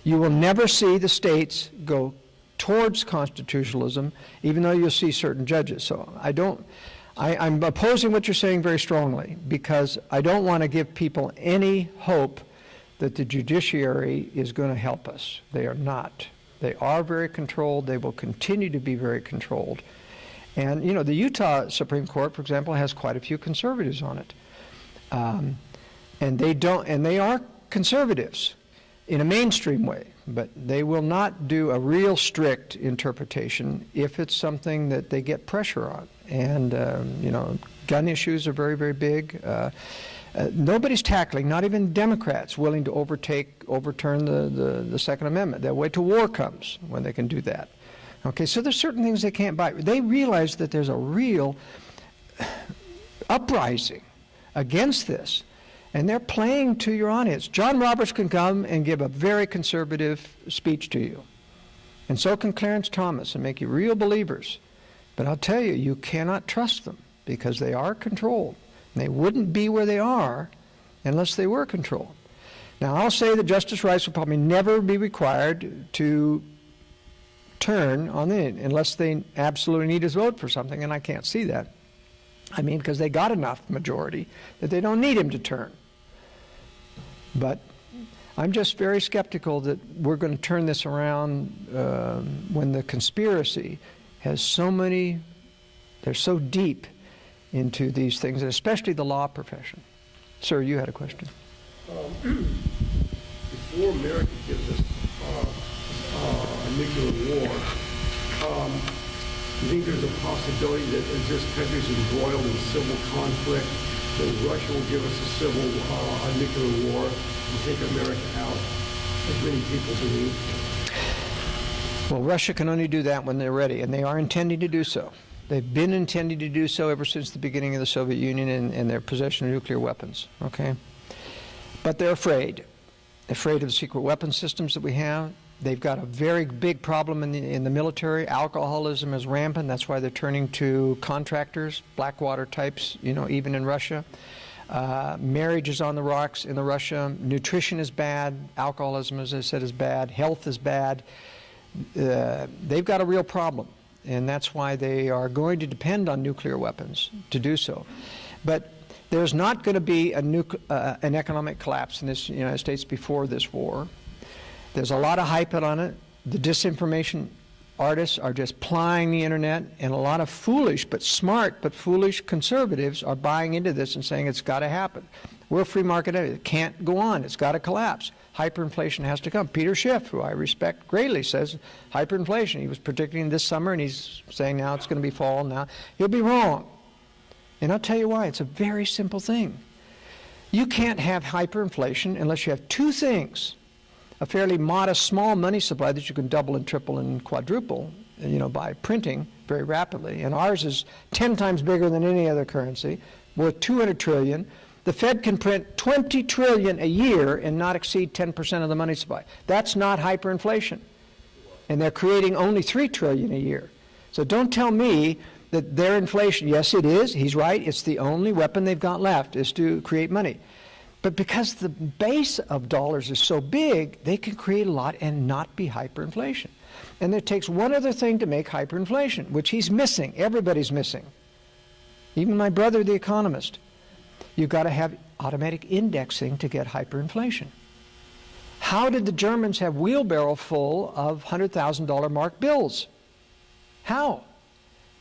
You will never see the states go towards constitutionalism, even though you'll see certain judges. So I'm opposing what you're saying very strongly, because I don't want to give people any hope that the judiciary is going to help us. They are not. They are very controlled. They will continue to be very controlled. And, you know, the Utah Supreme Court, for example, has quite a few conservatives on it. And they are conservatives in a mainstream way, but they will not do a real strict interpretation if it's something that they get pressure on. And, you know, gun issues are very, very big. Nobody's tackling, not even Democrats, willing to overturn the Second Amendment. They'll wait till war comes when they can do that. Okay, so there's certain things they can't buy. They realize that there's a real uprising against this, and they're playing to your audience. John Roberts can come and give a very conservative speech to you, and so can Clarence Thomas, and make you real believers. But I'll tell you, you cannot trust them, because they are controlled. They wouldn't be where they are unless they were controlled. Now, I'll say that Justice Rice will probably never be required to turn on it unless they absolutely need his vote for something, and I can't see that. I mean, because they got enough majority that they don't need him to turn. But I'm just very skeptical that we're going to turn this around when the conspiracy has so many, they're so deep into these things, and especially the law profession. Sir, you had a question. Before America gives us a nuclear war, you think there's a possibility that as this country's embroiled in civil conflict, that Russia will give us a nuclear war and take America out, as many people believe? Well, Russia can only do that when they're ready, and they are intending to do so. They've been intending to do so ever since the beginning of the Soviet Union and their possession of nuclear weapons, okay? But they're afraid. They're afraid of the secret weapon systems that we have. They've got a very big problem in the military. Alcoholism is rampant. That's why they're turning to contractors, Blackwater types, you know, even in Russia. Marriage is on the rocks in Russia. Nutrition is bad. Alcoholism, as I said, is bad. Health is bad. They've got a real problem. And that's why they are going to depend on nuclear weapons to do so. But there's not going to be an economic collapse in this United States before this war. There's a lot of hype on it. The disinformation artists are just plying the internet, and a lot of foolish but smart but foolish conservatives are buying into this and saying it's got to happen. We're a free market. It can't go on. It's got to collapse. Hyperinflation has to come. Peter Schiff, who I respect greatly, says hyperinflation. He was predicting this summer, and he's saying now it's going to be fall now. He'll be wrong. And I'll tell you why. It's a very simple thing. You can't have hyperinflation unless you have two things. A fairly modest, small money supply that you can double and triple and quadruple, you know, by printing very rapidly. And ours is 10 times bigger than any other currency, worth $200 trillion. The Fed can print $20 trillion a year and not exceed 10% of the money supply. That's not hyperinflation. And they're creating only $3 trillion a year. So don't tell me that their inflation, yes, it is. He's right. It's the only weapon they've got left is to create money. But because the base of dollars is so big, they can create a lot and not be hyperinflation. And it takes one other thing to make hyperinflation, which he's missing. Everybody's missing. Even my brother, the economist. You've got to have automatic indexing to get hyperinflation. How did the Germans have wheelbarrow full of $100,000 mark bills? How?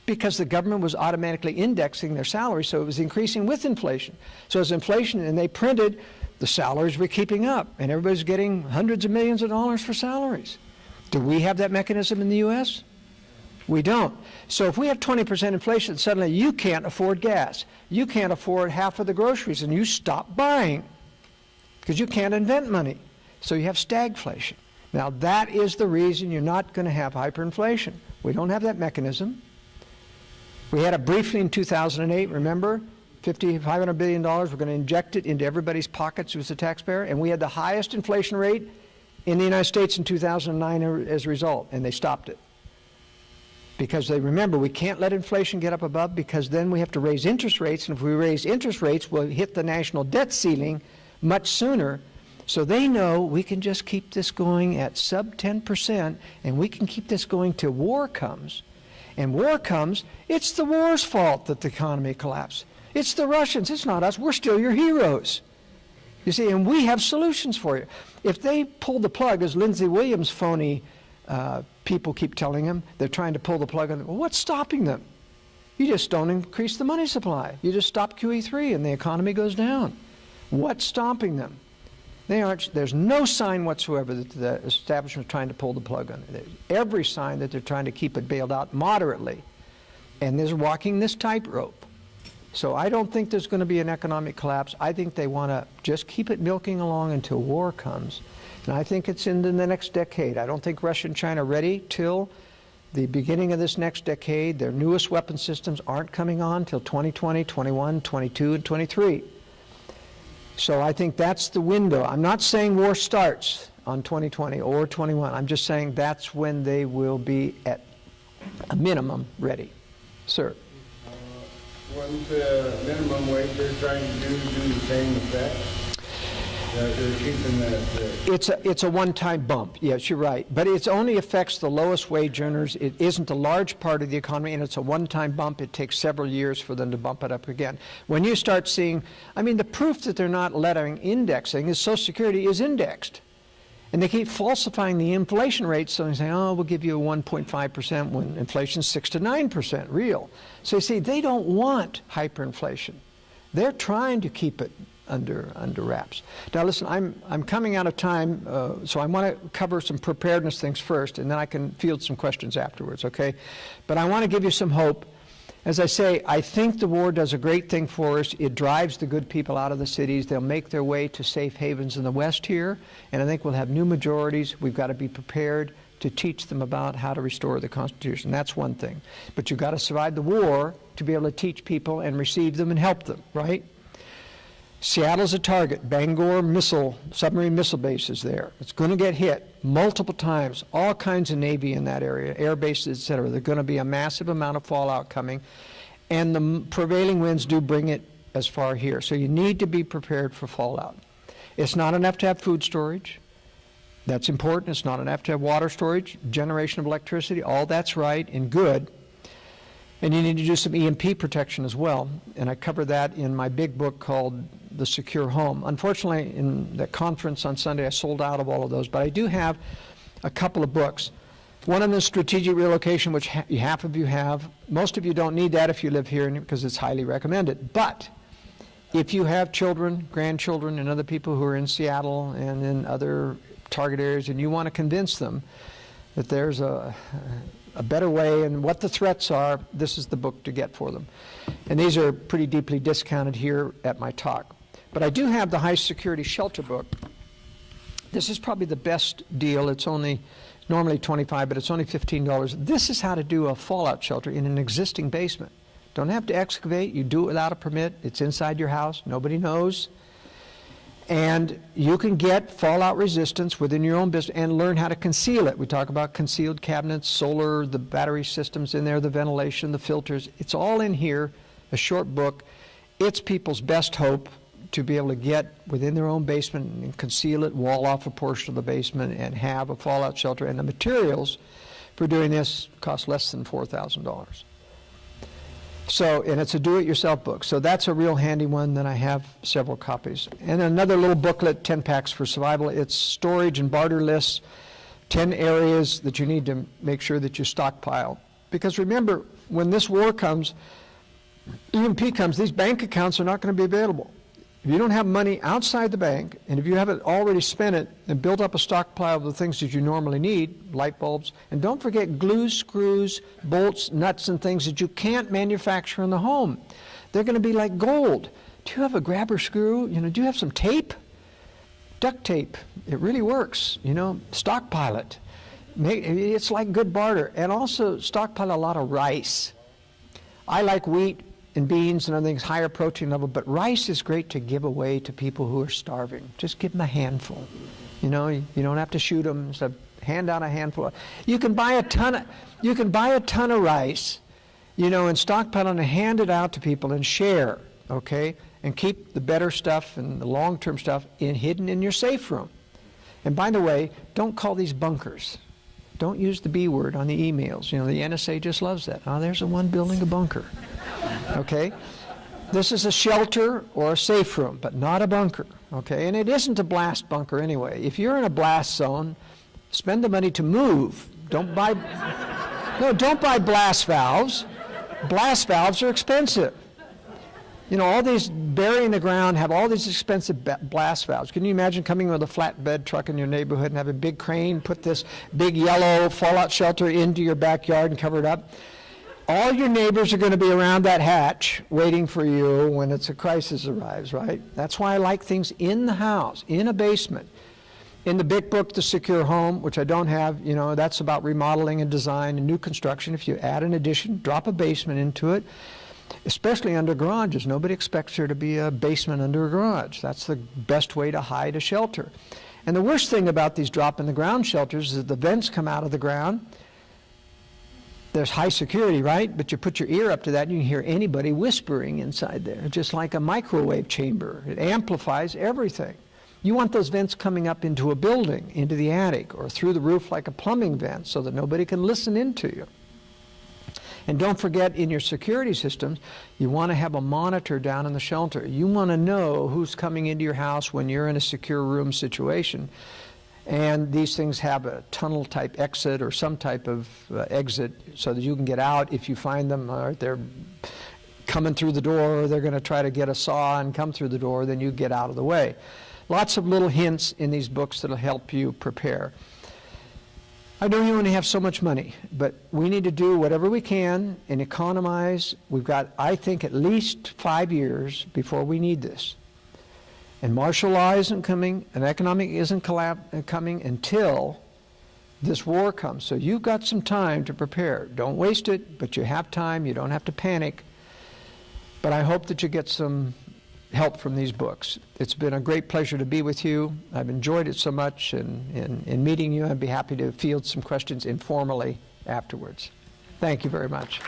because the government was automatically indexing their salaries, so it was increasing with inflation. So as inflation, and they printed, the salaries were keeping up, and everybody's getting hundreds of millions of dollars for salaries. Do we have that mechanism in the U.S.? We don't. So if we have 20% inflation, suddenly you can't afford gas. You can't afford half of the groceries, and you stop buying because you can't invent money. So you have stagflation. Now that is the reason you're not going to have hyperinflation. We don't have that mechanism. We had it briefly in 2008, remember? $500 billion, we're going to inject it into everybody's pockets who's a taxpayer, and we had the highest inflation rate in the United States in 2009 as a result, and they stopped it. Because they remember, we can't let inflation get up above, because then we have to raise interest rates, and if we raise interest rates, we'll hit the national debt ceiling much sooner. So they know we can just keep this going at sub 10%, and we can keep this going till war comes. And war comes, it's the war's fault that the economy collapsed. It's the Russians, it's not us, we're still your heroes. You see, and we have solutions for you. If they pull the plug, as Lindsey Williams' phony people keep telling him, they're trying to pull the plug on them, well, what's stopping them? You just don't increase the money supply. You just stop QE3 and the economy goes down. What's stopping them? There's no sign whatsoever that the establishment is trying to pull the plug on it. There's every sign that they're trying to keep it bailed out moderately. And they're walking this tightrope. So I don't think there's going to be an economic collapse. I think they want to just keep it milking along until war comes. And I think it's in the next decade. I don't think Russia and China are ready till the beginning of this next decade. Their newest weapon systems aren't coming on till 2020, 21, 22, and 23. So I think that's the window. I'm not saying war starts on 2020 or 21. I'm just saying that's when they will be at a minimum ready. Sir. Wasn't the minimum wage they're trying to do the same effect? They're keeping that. It's a one-time bump. Yes, you're right. But it only affects the lowest wage earners. It isn't a large part of the economy, and it's a one-time bump. It takes several years for them to bump it up again. When you start seeing, I mean, the proof that they're not letting indexing is Social Security is indexed. And they keep falsifying the inflation rates, so they say, oh, we'll give you a 1.5% when inflation's 6 to 9% real. So you see, they don't want hyperinflation. They're trying to keep it under wraps. Now listen, I'm coming out of time, so I want to cover some preparedness things first, and then I can field some questions afterwards, okay? But I want to give you some hope. As I say, I think the war does a great thing for us. It drives the good people out of the cities. They'll make their way to safe havens in the West here, and I think we'll have new majorities. We've got to be prepared to teach them about how to restore the Constitution. That's one thing. But you've got to survive the war to be able to teach people and receive them and help them, right? Seattle's a target. Bangor submarine missile base is there. It's going to get hit multiple times. All kinds of Navy in that area, air bases, etc. There's going to be a massive amount of fallout coming. And the prevailing winds do bring it as far here. So you need to be prepared for fallout. It's not enough to have food storage. That's important. It's not enough to have water storage, generation of electricity. All that's right and good. And you need to do some EMP protection as well. And I cover that in my big book called The Secure Home. Unfortunately, in the conference on Sunday, I sold out of all of those. But I do have a couple of books. One on the strategic relocation, which half of you have. Most of you don't need that if you live here because it's highly recommended. But if you have children, grandchildren, and other people who are in Seattle and in other target areas, and you want to convince them that there's a better way and what the threats are, this is the book to get for them. And these are pretty deeply discounted here at my talk. But I do have the High Security Shelter book. This is probably the best deal. It's only normally $25, but it's only $15. This is how to do a fallout shelter in an existing basement. Don't have to excavate. You do it without a permit. It's inside your house. Nobody knows. And you can get fallout resistance within your own business and learn how to conceal it. We talk about concealed cabinets, solar, the battery systems in there, the ventilation, the filters. It's all in here, a short book. It's people's best hope to be able to get within their own basement and conceal it, wall off a portion of the basement, and have a fallout shelter. And the materials for doing this cost less than $4,000. So, and it's a do-it-yourself book. So that's a real handy one. Then I have several copies. And another little booklet, 10 Packs for Survival. It's storage and barter lists, 10 areas that you need to make sure that you stockpile. Because remember, when this war comes, EMP comes, these bank accounts are not going to be available. If you don't have money outside the bank, and if you haven't already spent it and built up a stockpile of the things that you normally need, light bulbs, and don't forget glues, screws, bolts, nuts, and things that you can't manufacture in the home. They're going to be like gold. Do you have a grabber screw? Do you have some tape? Duct tape. It really works. Stockpile it. It's like good barter. And also stockpile a lot of rice. I like wheat and beans and other things, higher protein level, but rice is great to give away to people who are starving. Just give them a handful. You don't have to shoot them. So hand out a handful. You can buy a ton of rice, and stockpile and hand it out to people and share, okay? And keep the better stuff and the long-term stuff hidden in your safe room. And by the way, don't call these bunkers. Don't use the B word on the emails. The NSA just loves that. Oh, there's the one building a bunker. Okay? This is a shelter or a safe room, but not a bunker. Okay? And it isn't a blast bunker anyway. If you're in a blast zone, spend the money to move. Don't buy blast valves. Blast valves are expensive. All these burying the ground have all these expensive blast valves. Can you imagine coming with a flatbed truck in your neighborhood and have a big crane put this big yellow fallout shelter into your backyard and cover it up? All your neighbors are going to be around that hatch waiting for you when a crisis arrives, right? That's why I like things in the house, in a basement. In the big book, The Secure Home, which I don't have, that's about remodeling and design and new construction. If you add an addition, drop a basement into it, especially under garages. Nobody expects there to be a basement under a garage. That's the best way to hide a shelter. And the worst thing about these drop-in-the-ground shelters is that the vents come out of the ground. There's high security, right? But you put your ear up to that and you can hear anybody whispering inside there, just like a microwave chamber. It amplifies everything. You want those vents coming up into a building, into the attic, or through the roof like a plumbing vent so that nobody can listen into you. And don't forget, in your security systems, you want to have a monitor down in the shelter. You want to know who's coming into your house when you're in a secure room situation. And these things have a tunnel-type exit or some type of exit so that you can get out if you find them, or they're coming through the door, or they're going to try to get a saw and come through the door, then you get out of the way. Lots of little hints in these books that will help you prepare. I know you only have so much money, but we need to do whatever we can and economize. We've got, I think, at least 5 years before we need this. And martial law isn't coming, and economic isn't coming until this war comes. So you've got some time to prepare. Don't waste it, but you have time. You don't have to panic. But I hope that you get some help from these books. It's been a great pleasure to be with you. I've enjoyed it so much, and in meeting you, I'd be happy to field some questions informally afterwards. Thank you very much.